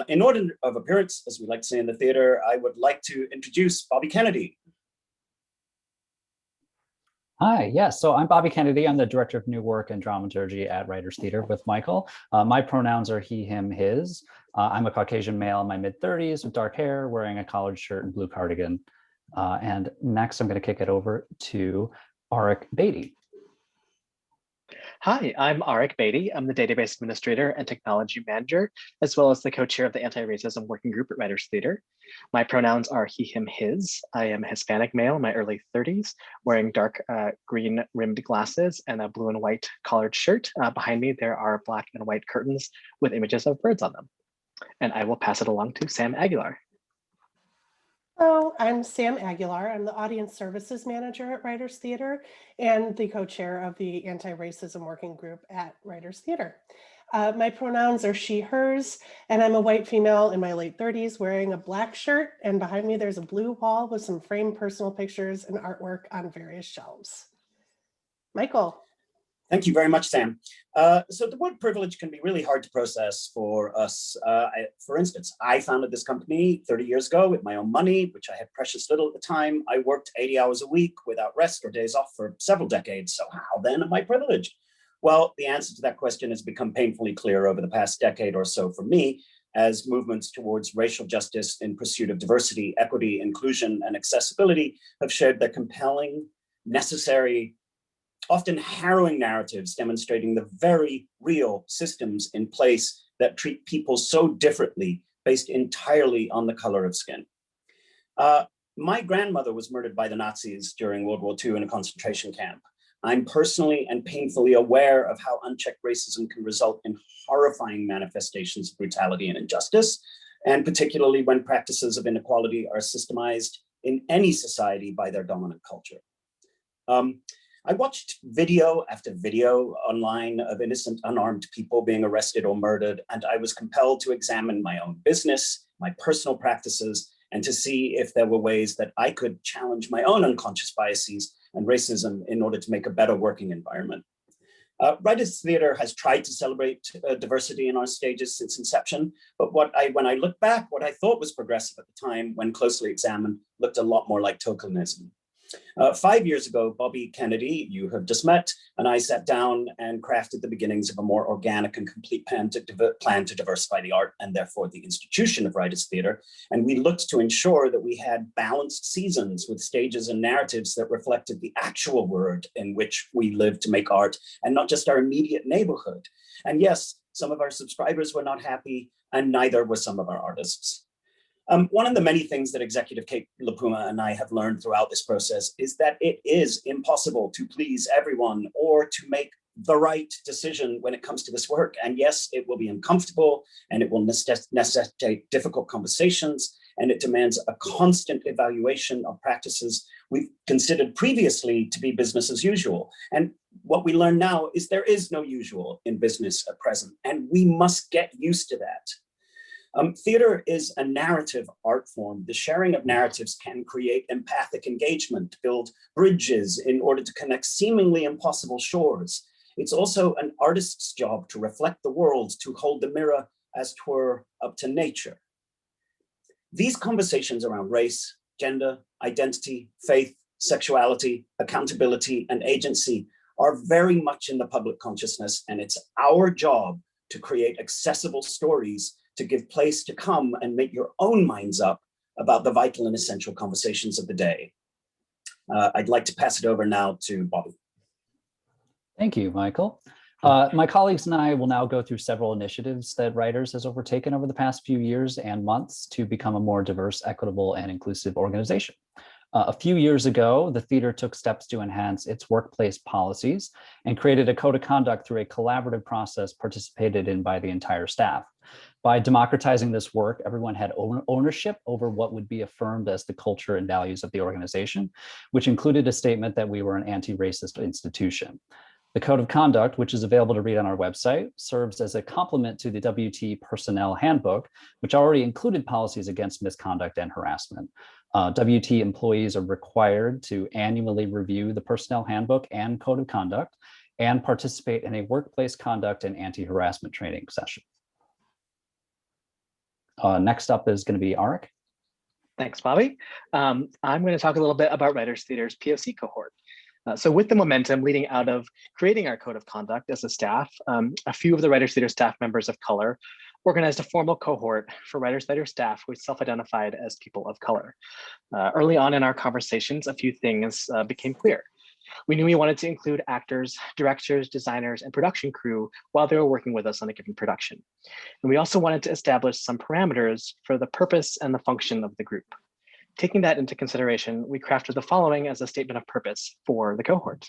In order of appearance, as we like to say in the theater, I would like to introduce Bobby Kennedy. Hi, yes, so I'm Bobby Kennedy. I'm the Director of New Work and Dramaturgy at Writers Theater with Michael. My pronouns are he, him, his. I'm a Caucasian male in my mid-30s with dark hair, wearing a collared shirt and blue cardigan. And next, I'm going to kick it over to Arik Beatty. Hi, I'm Arik Beatty. I'm the database administrator and technology manager, as well as the co-chair of the anti-racism working group at Writers Theater. My pronouns are he, him, his. I am a Hispanic male in my early 30s, wearing dark green rimmed glasses and a blue and white collared shirt. Behind me, there are black and white curtains with images of birds on them. And I will pass it along to Sam Aguilar. Hello, I'm Sam Aguilar. I'm the Audience Services Manager at Writers Theater and the co-chair of the Anti-Racism Working Group at Writers Theater. My pronouns are she, hers, and I'm a white female in my late 30s wearing a black shirt, and behind me there's a blue wall with some framed personal pictures and artwork on various shelves. Michael. Thank you very much, Sam. So the word privilege can be really hard to process for us. For instance, I founded this company 30 years ago with my own money, which I had precious little at the time. I worked 80 hours a week without rest or days off for several decades. So how then am I privileged? Well, the answer to that question has become painfully clear over the past decade or so for me, as movements towards racial justice in pursuit of diversity, equity, inclusion, and accessibility have shared their compelling, necessary, often harrowing narratives demonstrating the very real systems in place that treat people so differently based entirely on the color of skin. My grandmother was murdered by the Nazis during World War II in a concentration camp. I'm personally and painfully aware of how unchecked racism can result in horrifying manifestations of brutality and injustice, and particularly when practices of inequality are systemized in any society by their dominant culture. I watched video after video online of innocent, unarmed people being arrested or murdered, and I was compelled to examine my own business, my personal practices, and to see if there were ways that I could challenge my own unconscious biases and racism in order to make a better working environment. Writers Theater has tried to celebrate diversity in our stages since inception, but when I look back, what I thought was progressive at the time, when closely examined, looked a lot more like tokenism. 5 years ago, Bobby Kennedy, you have just met, and I sat down and crafted the beginnings of a more organic and complete plan to diversify the art and therefore the institution of Writers Theater. And we looked to ensure that we had balanced seasons with stages and narratives that reflected the actual world in which we live to make art and not just our immediate neighborhood. And yes, some of our subscribers were not happy, and neither were some of our artists. One of the many things that Executive Kate LaPuma and I have learned throughout this process is that it is impossible to please everyone or to make the right decision when it comes to this work. And yes, it will be uncomfortable and it will necessitate difficult conversations, and it demands a constant evaluation of practices we've considered previously to be business as usual. And what we learn now is there is no usual in business at present, and we must get used to that. Theater is a narrative art form. The sharing of narratives can create empathic engagement, build bridges in order to connect seemingly impossible shores. It's also an artist's job to reflect the world, to hold the mirror as 'twere up to nature. These conversations around race, gender, identity, faith, sexuality, accountability, and agency are very much in the public consciousness, and it's our job to create accessible stories to give place to come and make your own minds up about the vital and essential conversations of the day. I'd like to pass it over now to Bobby. Thank you, Michael. My colleagues and I will now go through several initiatives that Writers has overtaken over the past few years and months to become a more diverse, equitable, and inclusive organization. A few years ago, the theater took steps to enhance its workplace policies and created a code of conduct through a collaborative process participated in by the entire staff. By democratizing this work, everyone had ownership over what would be affirmed as the culture and values of the organization, which included a statement that we were an anti-racist institution. The code of conduct, which is available to read on our website, serves as a complement to the WT personnel handbook, which already included policies against misconduct and harassment. WT employees are required to annually review the personnel handbook and code of conduct and participate in a workplace conduct and anti-harassment training session. Next up is going to be Arik. Thanks, Bobby. I'm going to talk a little bit about Writers Theater's POC cohort. So with the momentum leading out of creating our code of conduct as a staff, a few of the Writers Theater staff members of color organized a formal cohort for Writers Theater staff who self-identified as people of color. Early on in our conversations, a few things became clear. We knew we wanted to include actors, directors, designers, and production crew while they were working with us on a given production. And we also wanted to establish some parameters for the purpose and the function of the group. Taking that into consideration, we crafted the following as a statement of purpose for the cohort.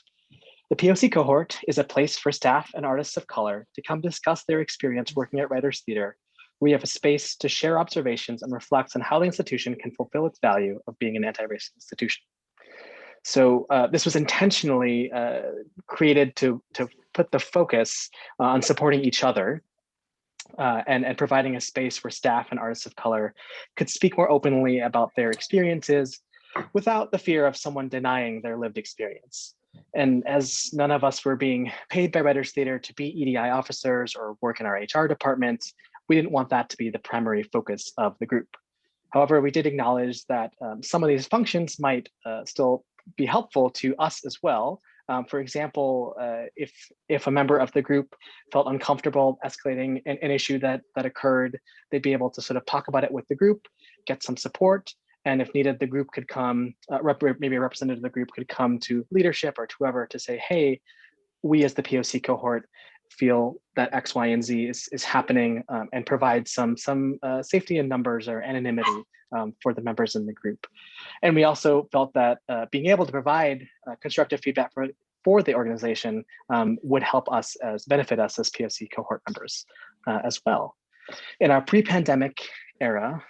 The POC cohort is a place for staff and artists of color to come discuss their experience working at Writers Theater. We have a space to share observations and reflect on how the institution can fulfill its value of being an anti-racist institution. So this was intentionally created to put the focus on supporting each other and providing a space where staff and artists of color could speak more openly about their experiences without the fear of someone denying their lived experience. And as none of us were being paid by Writers Theater to be EDI officers or work in our HR department, we didn't want that to be the primary focus of the group. However, we did acknowledge that some of these functions might still be helpful to us as well. For example, if a member of the group felt uncomfortable escalating an issue that occurred, they'd be able to sort of talk about it with the group, get some support, and if needed, the group could come, maybe a representative of the group could come to leadership or to whoever to say, hey, we as the POC cohort feel that X, Y, and Z is happening, and provide some safety in numbers or anonymity for the members in the group. And we also felt that being able to provide constructive feedback for the organization would help us benefit us as POC cohort members as well. In our pre-pandemic era,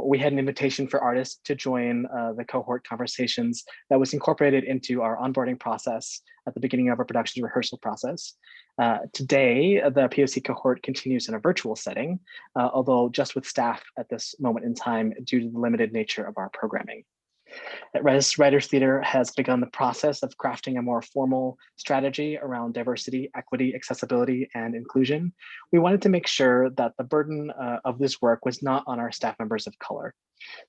we had an invitation for artists to join the cohort conversations that was incorporated into our onboarding process at the beginning of our production rehearsal process. Today, the POC cohort continues in a virtual setting, although just with staff at this moment in time due to the limited nature of our programming. At Writers Theater has begun the process of crafting a more formal strategy around diversity, equity, accessibility, and inclusion. We wanted to make sure that the burden of this work was not on our staff members of color.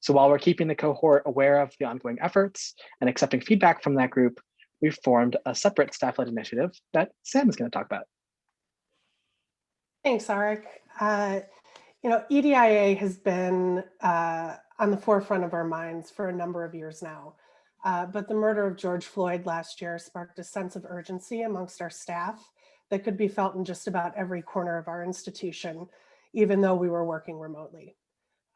So while we're keeping the cohort aware of the ongoing efforts and accepting feedback from that group, we've formed a separate staff-led initiative that Sam is going to talk about. Thanks, Arik. EDIA has been on the forefront of our minds for a number of years now. But the murder of George Floyd last year sparked a sense of urgency amongst our staff that could be felt in just about every corner of our institution, even though we were working remotely.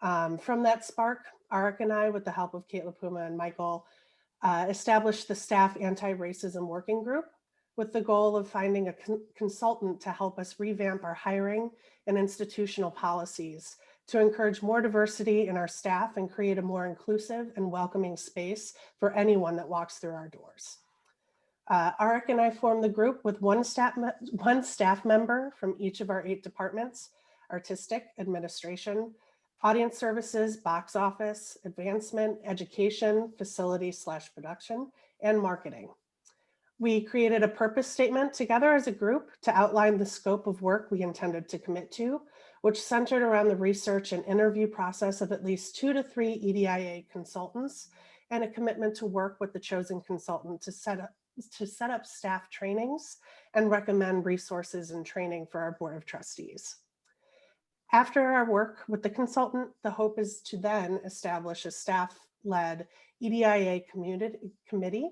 From that spark, Arik and I, with the help of Kate LaPuma and Michael, established the Staff Anti-Racism Working Group, with the goal of finding a consultant to help us revamp our hiring and institutional policies to encourage more diversity in our staff and create a more inclusive and welcoming space for anyone that walks through our doors. Arik and I formed the group with one staff member from each of our 8 departments: artistic, administration, audience services, box office, advancement, education, facility/production, and marketing. We created a purpose statement together as a group to outline the scope of work we intended to commit to, which centered around the research and interview process of at least 2 to 3 EDIA consultants, and a commitment to work with the chosen consultant to set up staff trainings and recommend resources and training for our Board of Trustees. After our work with the consultant, the hope is to then establish a staff-led EDIA committee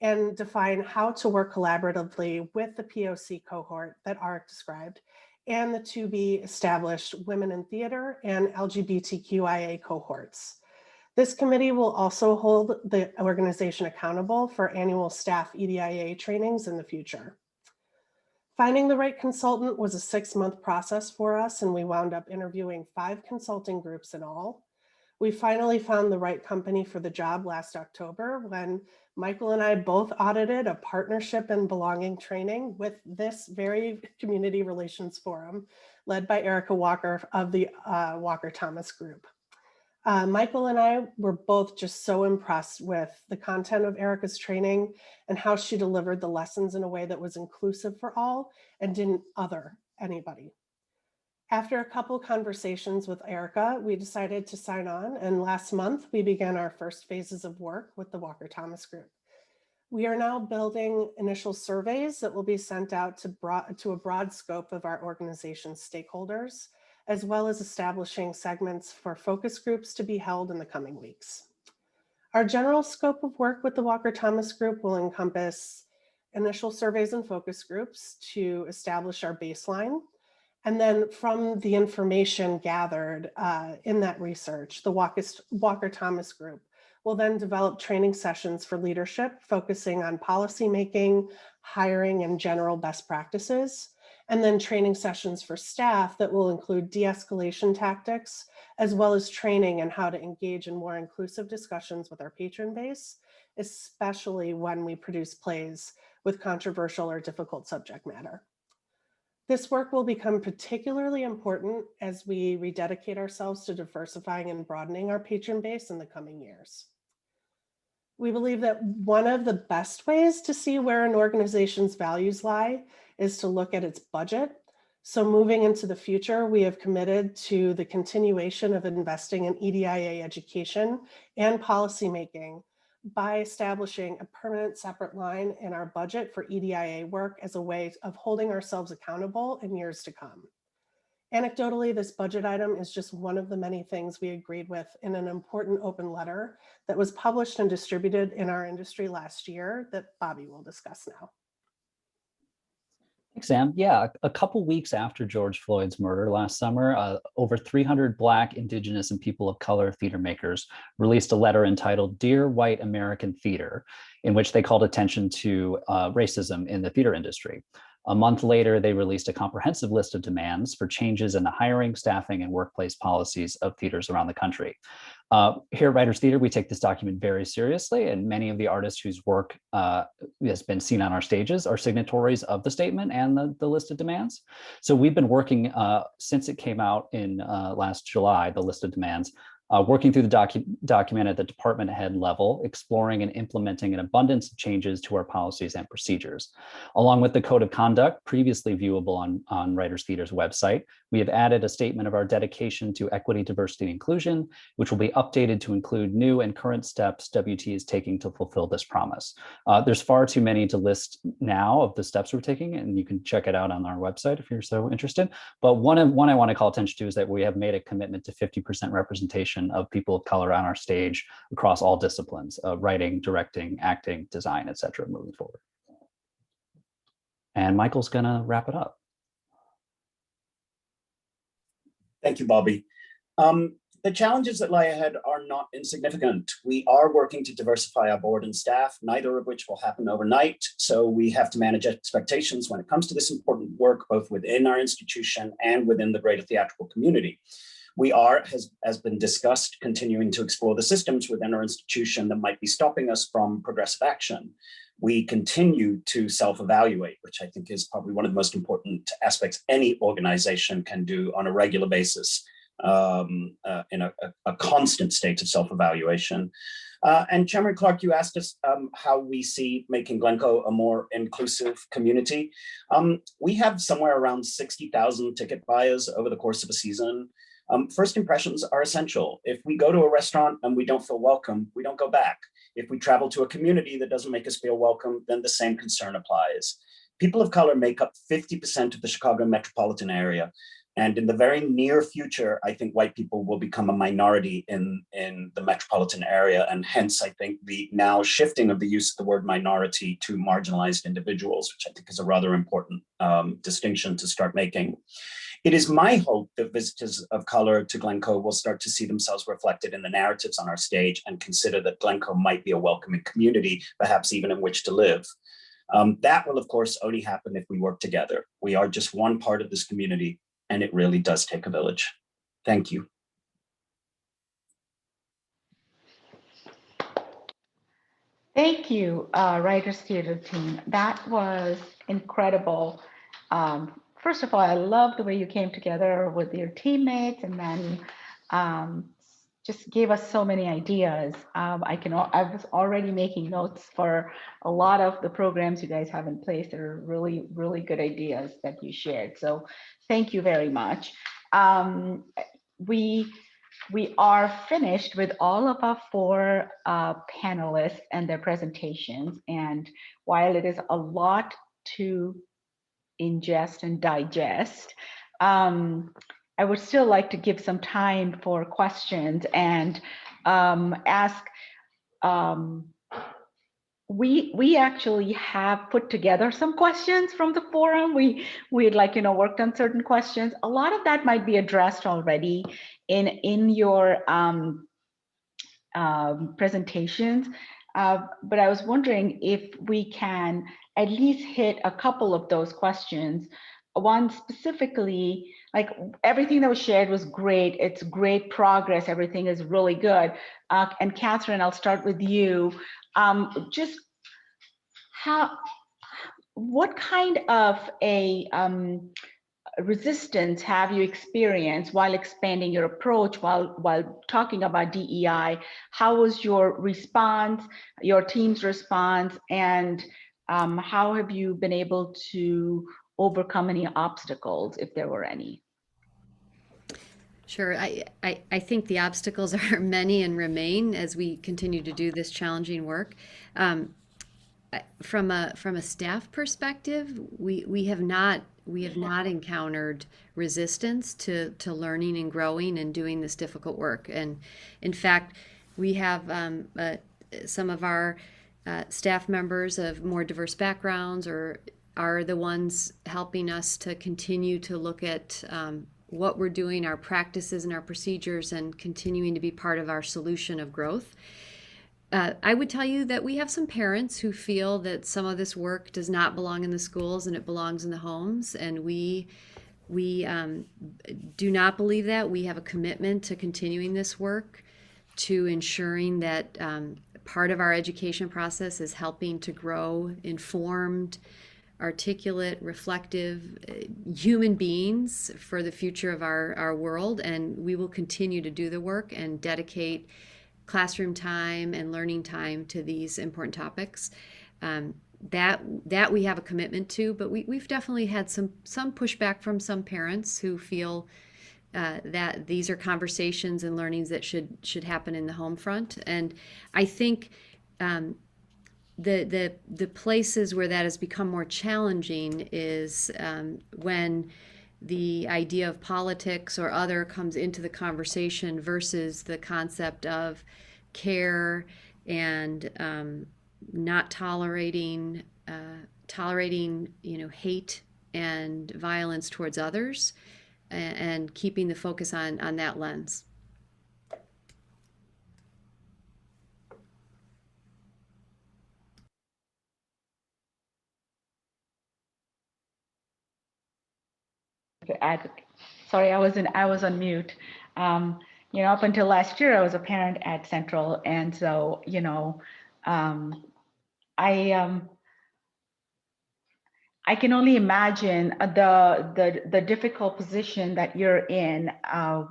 and define how to work collaboratively with the POC cohort that Arik described and the to be established women in theater and LGBTQIA cohorts. This committee will also hold the organization accountable for annual staff EDIA trainings in the future. Finding the right consultant was a 6-month process for us, and we wound up interviewing 5 consulting groups in all. We finally found the right company for the job last October when Michael and I both audited a partnership and belonging training with this very community relations forum led by Erica Walker of the Walker Thomas Group. Michael and I were both just so impressed with the content of Erica's training and how she delivered the lessons in a way that was inclusive for all and didn't other anybody. After a couple conversations with Erica, we decided to sign on, and last month we began our first phases of work with the Walker Thomas Group. We are now building initial surveys that will be sent out to a broad scope of our organization's stakeholders, as well as establishing segments for focus groups to be held in the coming weeks. Our general scope of work with the Walker Thomas Group will encompass initial surveys and focus groups to establish our baseline. And then from the information gathered in that research, the Walker Thomas Group will then develop training sessions for leadership, focusing on policymaking, hiring, and general best practices. And then training sessions for staff that will include de-escalation tactics, as well as training on how to engage in more inclusive discussions with our patron base, especially when we produce plays with controversial or difficult subject matter. This work will become particularly important as we rededicate ourselves to diversifying and broadening our patron base in the coming years. We believe that one of the best ways to see where an organization's values lie is to look at its budget. So moving into the future, we have committed to the continuation of investing in EDIA education and policymaking by establishing a permanent separate line in our budget for EDIA work as a way of holding ourselves accountable in years to come. Anecdotally, this budget item is just one of the many things we agreed with in an important open letter that was published and distributed in our industry last year that Bobby will discuss now. Thanks, Sam. Yeah, a couple weeks after George Floyd's murder last summer, over 300 Black, Indigenous, and people of color theater makers released a letter entitled "Dear White American Theater," in which they called attention to racism in the theater industry. A month later, they released a comprehensive list of demands for changes in the hiring, staffing, and workplace policies of theaters around the country. Here at Writers Theater, we take this document very seriously, and many of the artists whose work has been seen on our stages are signatories of the statement and the list of demands. So we've been working since it came out in last July, the list of demands, working through the document at the department head level, exploring and implementing an abundance of changes to our policies and procedures. Along with the code of conduct previously viewable on Writers Theater's website, we have added a statement of our dedication to equity, diversity, and inclusion, which will be updated to include new and current steps WT is taking to fulfill this promise. There's far too many to list now of the steps we're taking, and you can check it out on our website if you're so interested. But one I want to call attention to is that we have made a commitment to 50% representation of people of color on our stage across all disciplines, writing, directing, acting, design, etc. moving forward. And Michael's gonna wrap it up. Thank you, Bobby. The challenges that lie ahead are not insignificant. We are working to diversify our board and staff, neither of which will happen overnight. So we have to manage expectations when it comes to this important work, both within our institution and within the greater theatrical community. We are, as been discussed, continuing to explore the systems within our institution that might be stopping us from progressive action. We continue to self-evaluate, which I think is probably one of the most important aspects any organization can do on a regular basis, in a constant state of self-evaluation. And Chairman Clark, you asked us how we see making Glencoe a more inclusive community. We have somewhere around 60,000 ticket buyers over the course of a season. First impressions are essential. If we go to a restaurant and we don't feel welcome, we don't go back. If we travel to a community that doesn't make us feel welcome, then the same concern applies. People of color make up 50% of the Chicago metropolitan area. And in the very near future, I think white people will become a minority in the metropolitan area. And hence, I think the now shifting of the use of the word minority to marginalized individuals, which I think is a rather important distinction to start making. It is my hope that visitors of color to Glencoe will start to see themselves reflected in the narratives on our stage and consider that Glencoe might be a welcoming community, perhaps even in which to live. That will, of course, only happen if we work together. We are just one part of this community, and it really does take a village. Thank you. Thank you, Writers Theater team. That was incredible. First of all, I love the way you came together with your teammates and then just gave us so many ideas. I was already making notes for a lot of the programs you guys have in place. They're really, really good ideas that you shared. So thank you very much. We are finished with all of our 4 panelists and their presentations. And while it is a lot to ingest and digest, I would still like to give some time for questions and ask. We actually have put together some questions from the forum. We had worked on certain questions. A lot of that might be addressed already in your presentations. But I was wondering if we can at least hit a couple of those questions. One specifically, like everything that was shared was great. It's great progress. Everything is really good. And Catherine, I'll start with you. Just what kind of a resistance have you experienced while expanding your approach, while talking about DEI? How was your response, your team's response, and how have you been able to overcome any obstacles, if there were any? Sure. I think the obstacles are many and remain as we continue to do this challenging work. From a staff perspective, we have not encountered resistance to learning and growing and doing this difficult work. And in fact, we have some of our staff members of more diverse backgrounds are the ones helping us to continue to look at what we're doing, our practices and our procedures, and continuing to be part of our solution of growth. I would tell you that we have some parents who feel that some of this work does not belong in the schools and it belongs in the homes, and we do not believe that. We have a commitment to continuing this work, to ensuring that part of our education process is helping to grow informed, articulate, reflective human beings for the future of our world, and we will continue to do the work and dedicate classroom time and learning time to these important topics. That we have a commitment to, but we've definitely had some pushback from some parents who feel that these are conversations and learnings that should happen in the home front. And I think the places where that has become more challenging is when the idea of politics or other comes into the conversation versus the concept of care and not tolerating hate and violence towards others, and keeping the focus on that lens. to add. Sorry, I was on mute. Up until last year, I was a parent at Central, and so I can only imagine the difficult position that you're in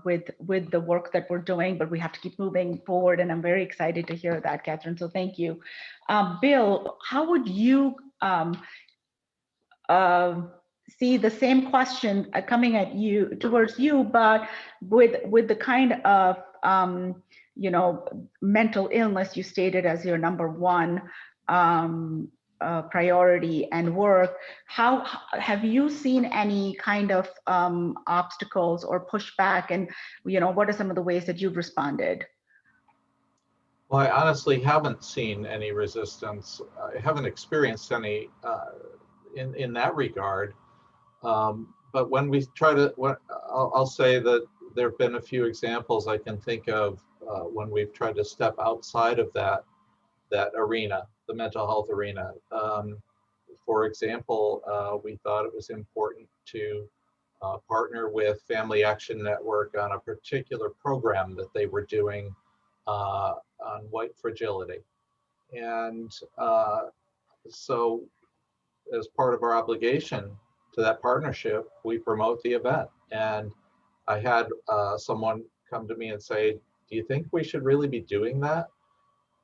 with the work that we're doing, but we have to keep moving forward, and I'm very excited to hear that, Catherine. So thank you, Bill. How would you see the same question coming at you towards you, but with the kind of mental illness you stated as your number one priority and work? How have you seen any kind of obstacles or pushback, and what are some of the ways that you've responded? Well, I honestly haven't seen any resistance. I haven't experienced any in that regard. But when we try to, I'll say that there have been a few examples I can think of when we've tried to step outside of that arena, the mental health arena. For example, we thought it was important to partner with Family Action Network on a particular program that they were doing on white fragility. And so as part of our obligation to that partnership, we promote the event. And I had someone come to me and say, do you think we should really be doing that?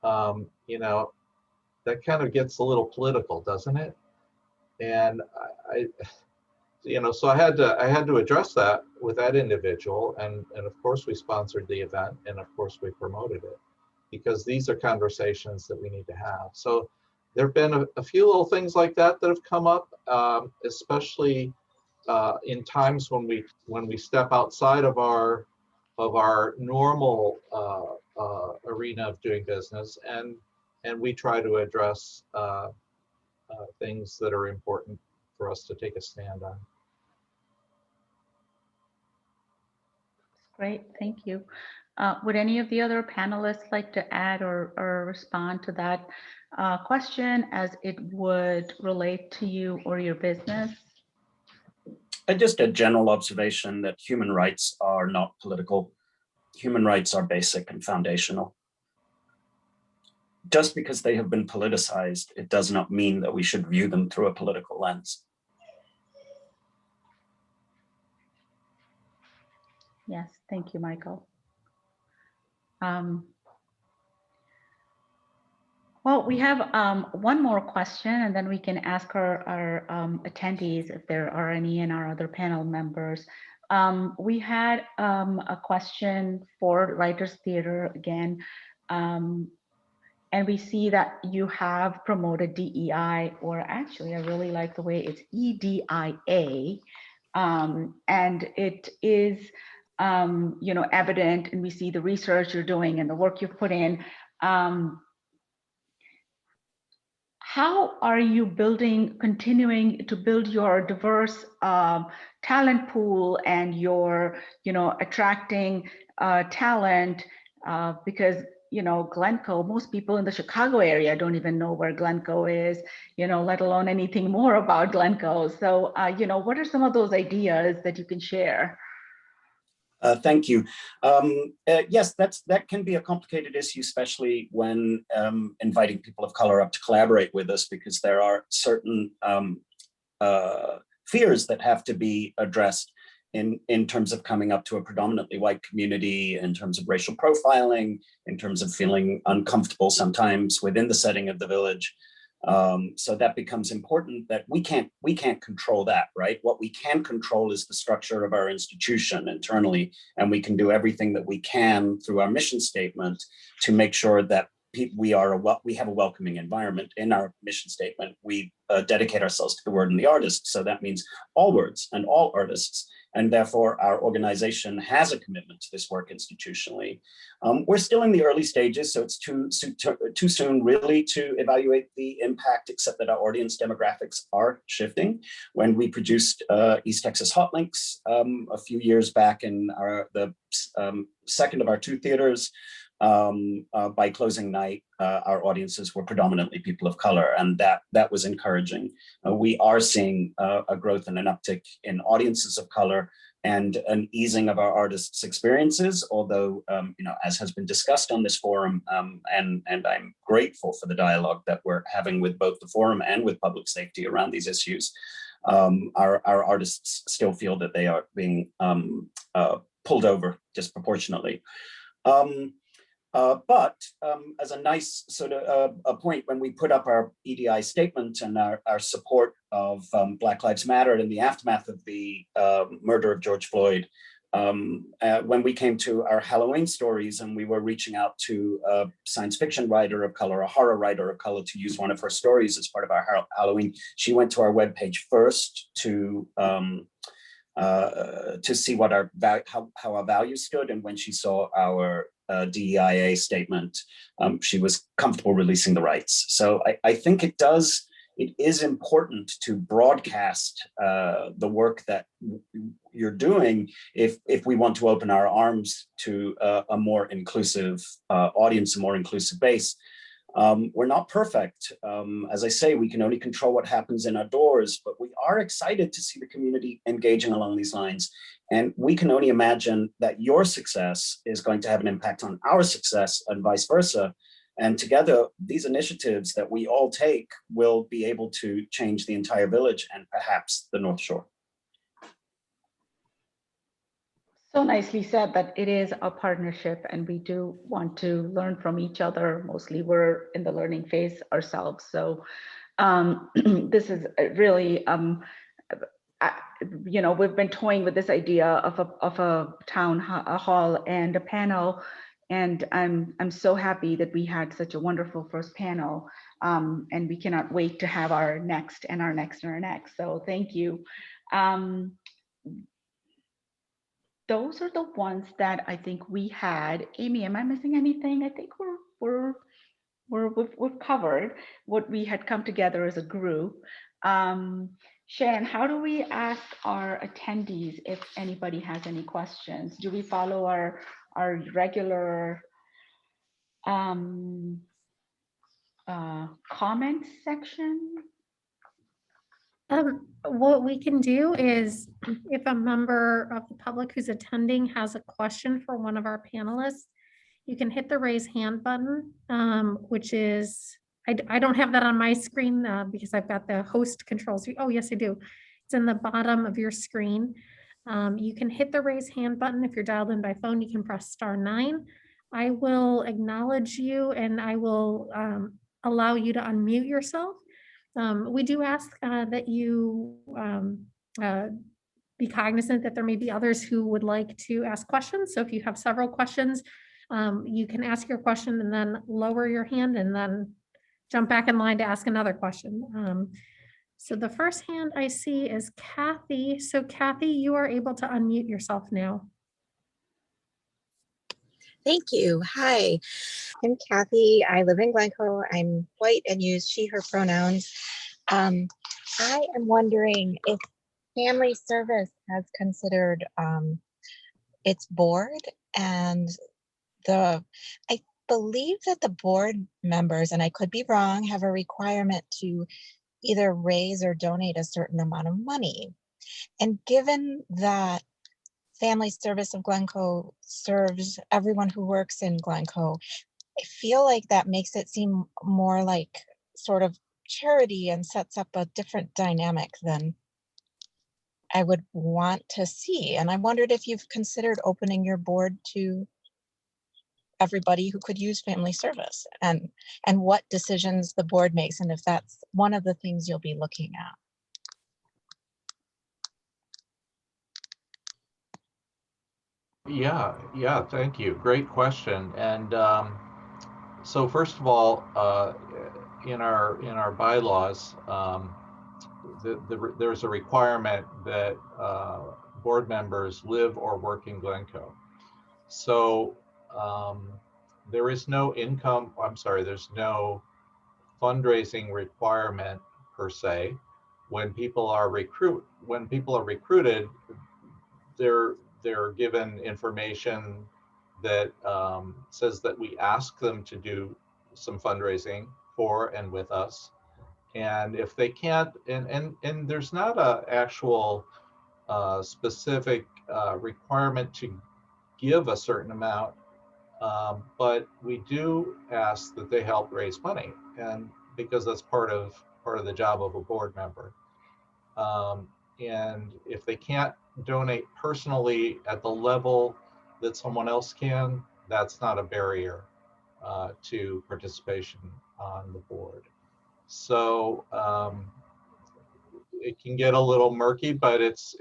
That kind of gets a little political, doesn't it? And so I had to address that with that individual. And of course we sponsored the event, and of course we promoted it, because these are conversations that we need to have. So there have been a few little things like that that have come up, especially in times when we step outside of our normal arena of doing business, and we try to address things that are important for us to take a stand on. Great, thank you. Would any of the other panelists like to add or respond to that question as it would relate to you or your business? Just a general observation that human rights are not political. Human rights are basic and foundational. Just because they have been politicized, it does not mean that we should view them through a political lens. Yes, thank you, Michael. Well, we have one more question, and then we can ask our attendees if there are any and our other panel members. We had a question for Writers Theater again, and we see that you have promoted DEI, or actually I really like the way it's EDIA, and it is evident, and we see the research you're doing and the work you've put in. How are you continuing to build your diverse talent pool and your, attracting talent? Because, Glencoe, most people in the Chicago area don't even know where Glencoe is, let alone anything more about Glencoe. So, what are some of those ideas that you can share? Thank you. Yes, that can be a complicated issue, especially when inviting people of color up to collaborate with us, because there are certain fears that have to be addressed in terms of coming up to a predominantly white community, in terms of racial profiling, in terms of feeling uncomfortable sometimes within the setting of the village. So that becomes important, that we can't control that, right? What we can control is the structure of our institution internally, and we can do everything that we can through our mission statement to make sure that we have a welcoming environment. In our mission statement, we dedicate ourselves to the word and the artist. So that means all words and all artists. And therefore, our organization has a commitment to this work institutionally. We're still in the early stages, so it's too soon really to evaluate the impact, except that our audience demographics are shifting. When we produced East Texas Hot Links a few years back in the second of our two theaters, by closing night, our audiences were predominantly people of color, and that was encouraging. We are seeing a growth and an uptick in audiences of color and an easing of our artists' experiences, although, as has been discussed on this forum, and I'm grateful for the dialogue that we're having with both the forum and with public safety around these issues, our artists still feel that they are being pulled over disproportionately. But as a nice sort of a point, when we put up our EDI statement and our support of Black Lives Matter in the aftermath of the murder of George Floyd, when we came to our Halloween stories and we were reaching out to a science fiction writer of color, a horror writer of color, to use one of her stories as part of our Halloween, she went to our webpage first to see what how our values stood, and when she saw our DEIA statement, she was comfortable releasing the rights. So I think it is important to broadcast the work that you're doing if we want to open our arms to a more inclusive audience, a more inclusive base. We're not perfect. As I say, we can only control what happens in our doors, but we are excited to see the community engaging along these lines. And we can only imagine that your success is going to have an impact on our success and vice versa. And together, these initiatives that we all take will be able to change the entire village and perhaps the North Shore. So nicely said that it is a partnership and we do want to learn from each other. Mostly we're in the learning phase ourselves. So this is really, we've been toying with this idea of a town hall and a panel. And I'm so happy that we had such a wonderful first panel, and we cannot wait to have our next and our next and our next. So thank you. Those are the ones that I think we had. Amy, am I missing anything? I think we've covered what we had come together as a group. Sharon, how do we ask our attendees if anybody has any questions? Do we follow our regular comments section? What we can do is if a member of the public who's attending has a question for one of our panelists, you can hit the raise hand button, which is, I don't have that on my screen because I've got the host controls. Oh, yes, I do. It's in the bottom of your screen. You can hit the raise hand button. If you're dialed in by phone, you can press *9. I will acknowledge you and I will allow you to unmute yourself. We do ask that you be cognizant that there may be others who would like to ask questions. So if you have several questions, you can ask your question and then lower your hand and then jump back in line to ask another question. So the first hand I see is Kathy. So Kathy, you are able to unmute yourself now. Thank you. Hi, I'm Kathy. I live in Glencoe. I'm white and use she, her pronouns. I am wondering if Family Service has considered its board, and I believe that the board members, and I could be wrong, have a requirement to either raise or donate a certain amount of money. And given that Family Service of Glencoe serves everyone who works in Glencoe, I feel like that makes it seem more like sort of charity and sets up a different dynamic than I would want to see. And I wondered if you've considered opening your board to everybody who could use Family Service, and what decisions the board makes, and if that's one of the things you'll be looking at. Yeah, thank you. Great question. And so first of all, in our bylaws, there's a requirement that board members live or work in Glencoe. So there is no there's no fundraising requirement per se. When people are recruited, they're given information that says that we ask them to do some fundraising for and with us. And if they can't, and there's not a actual specific requirement to give a certain amount, but we do ask that they help raise money, and because that's part of the job of a board member. And if they can't donate personally at the level that someone else can, that's not a barrier to participation on the board. So it can get a little murky, but it's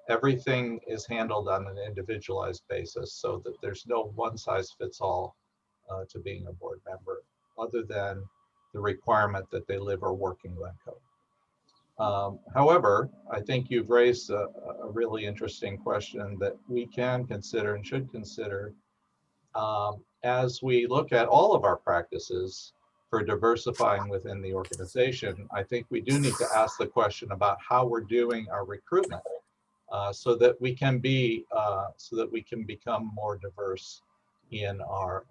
everything is handled on an individualized basis, so that there's no one size fits all to being a board member, other than the requirement that they live or work in Glencoe. However, I think you've raised a really interesting question that we can consider and should consider as we look at all of our practices for diversifying within the organization. I think we do need to ask the question about how we're doing our recruitment so that we can be, become more diverse in our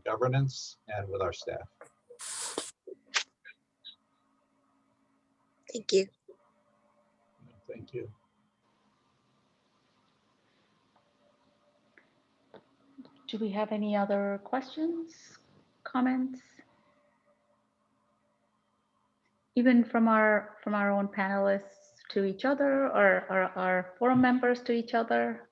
governance and with our staff. Thank you. Thank you. Do we have any other questions, comments? Even from our own panelists to each other, or our forum members to each other?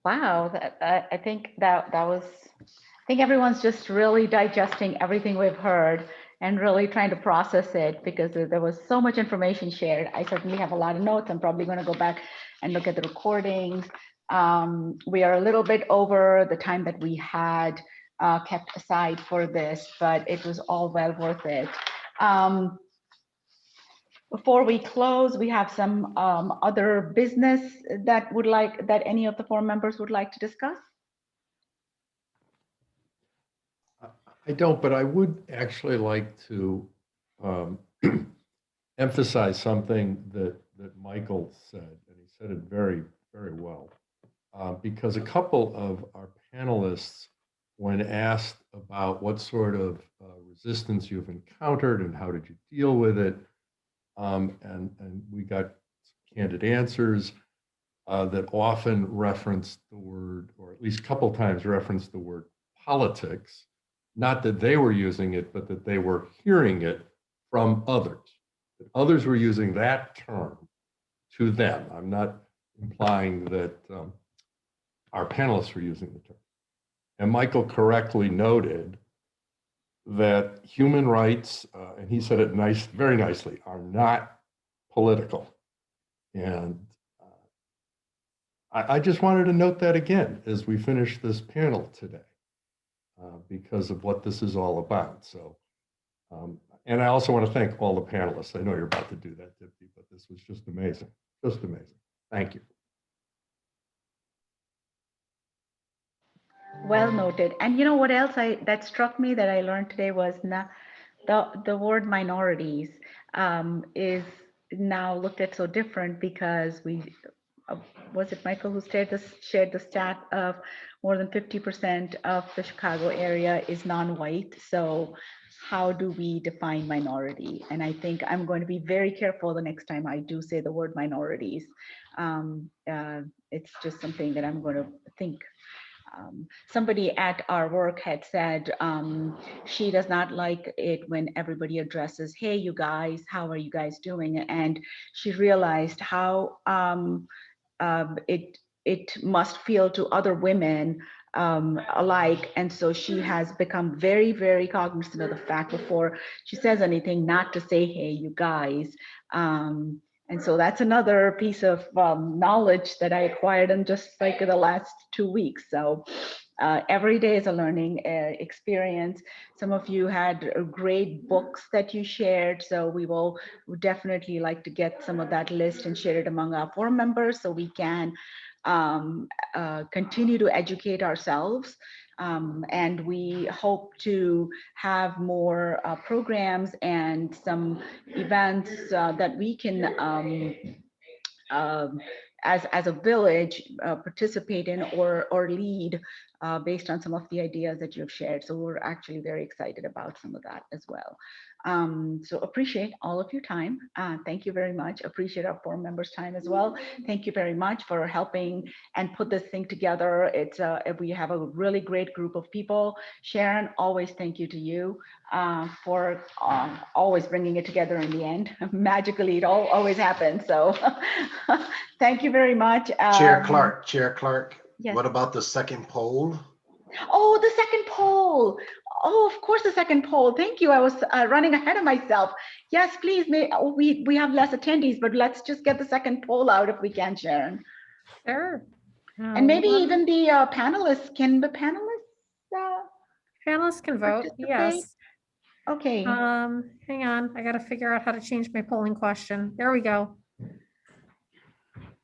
Wow, I think that was, I think everyone's just really digesting everything we've heard and really trying to process it, because there was so much information shared. I certainly have a lot of notes. I'm probably going to go back and look at the recordings. We are a little bit over the time that we had kept aside for this, but it was all well worth it. Before we close, we have some other business that any of the forum members would like to discuss. I don't, but I would actually like to emphasize something that Michael said, and he said it very, very well. Because a couple of our panelists, when asked about what sort of resistance you've encountered and how did you deal with it, and we got candid answers that often referenced the word, or at least a couple times referenced the word politics. Not that they were using it, but that they were hearing it from others. That others were using that term to them. I'm not implying that our panelists were using the term. And Michael correctly noted that human rights, and he said it very nicely, are not political. And I just wanted to note that again as we finish this panel today, because of what this is all about. So, and I also want to thank all the panelists. I know you're about to do that, Dipti, but this was just amazing, just amazing. Thank you. Well noted. And you know what else that struck me that I learned today was the word minorities is now looked at so different, because was it Michael who shared the stat of more than 50% of the Chicago area is non-white. So how do we define minority? And I think I'm going to be very careful the next time I do say the word minorities. It's just something that I'm going to think. Somebody at our work had said she does not like it when everybody addresses, hey, you guys, how are you guys doing? And she realized how it must feel to other women alike. And so she has become very, very cognizant of the fact before she says anything, not to say, hey, you guys. And so that's another piece of knowledge that I acquired in just like the last 2 weeks. So every day is a learning experience. Some of you had great books that you shared. So we will definitely like to get some of that list and share it among our forum members so we can continue to educate ourselves And we hope to have more programs and some events that we can, as a village, participate in or lead based on some of the ideas that you've shared. So we're actually very excited about some of that as well. So appreciate all of your time. Thank you very much. Appreciate our board members' time as well. Thank you very much for helping and put this thing together. It's we have a really great group of people. Sharon, always thank you to you for always bringing it together in the end. Magically, it always happens. So thank you very much. Chair Clark, yes. What about the second poll? Oh, the second poll. Oh, of course, the second poll. Thank you. I was running ahead of myself. Yes, please. We have less attendees, but let's just get the second poll out if we can, Sharon. Sure. And maybe even the panelists. Can the panelists? Panelists can vote. Yes. Okay. Hang on. I got to figure out how to change my polling question. There we go.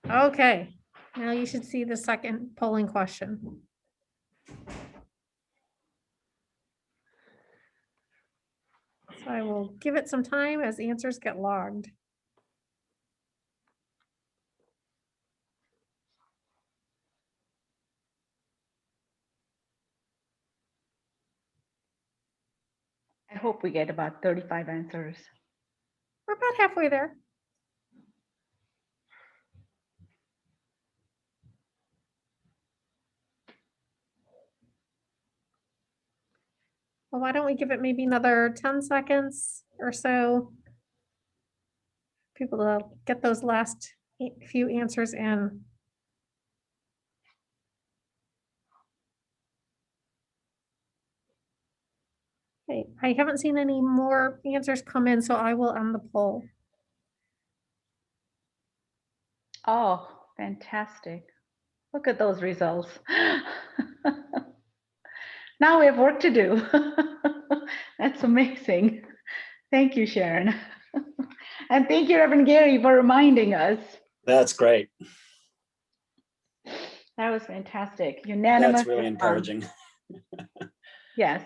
Okay. Now you should see the second polling question. So I will give it some time as answers get logged. I hope we get about 35 answers. We're about halfway there. Well, why don't we give it maybe another 10 seconds or so? People to get those last few answers in. Okay, I haven't seen any more answers come in, so I will end the poll. Oh, fantastic. Look at those results. Now we have work to do. That's amazing. Thank you, Sharon. And thank you, Reverend Gary, for reminding us. That's great. That was fantastic. Unanimous. That's really encouraging. Yes.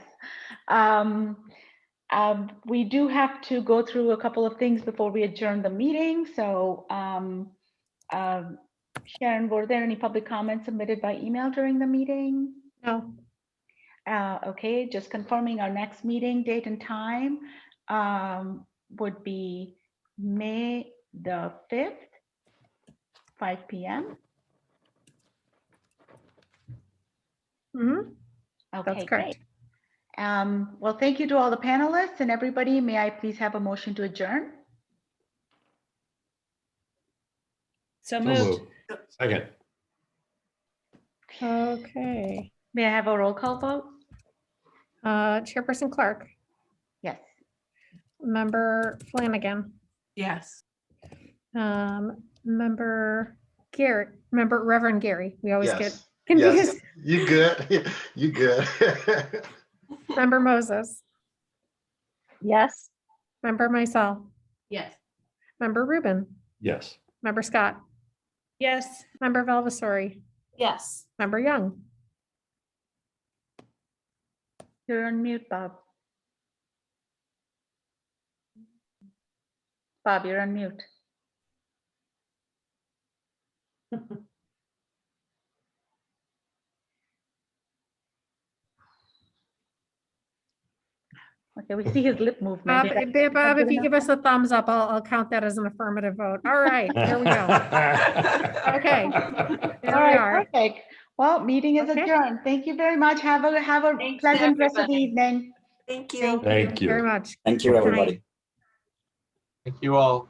We do have to go through a couple of things before we adjourn the meeting. So Sharon, were there any public comments submitted by email during the meeting? No. Okay, just confirming our next meeting date and time would be May the 5th, 5 p.m. Mm-hmm. Okay, that's correct. Great. Well, thank you to all the panelists and everybody. May I please have a motion to adjourn? So moved. Second. Okay. May I have a roll call vote? Chairperson Clark. Yes. Member Flanagan. Yes. Member Garrett. Member Reverend Gary. We always Yes. get confused. Yes. You good? You good? Member Moses. Yes. Member Mysell. Yes. Member Rubin. Yes. Member Scott. Yes. Member Valvasori. Yes. Member Young. You're on mute, Bob. Bob, you're on mute. Okay, we see his lip movement. Bob, if you give us a thumbs up, I'll count that as an affirmative vote. All right, here we go. Okay, there All we right, are. perfect. Well, meeting is Okay. adjourned. Thank you very much. Have a Thanks, pleasant rest of the everybody. evening. Thank you. Thank you. Very much. Thank you, Good night. everybody. Thank you all.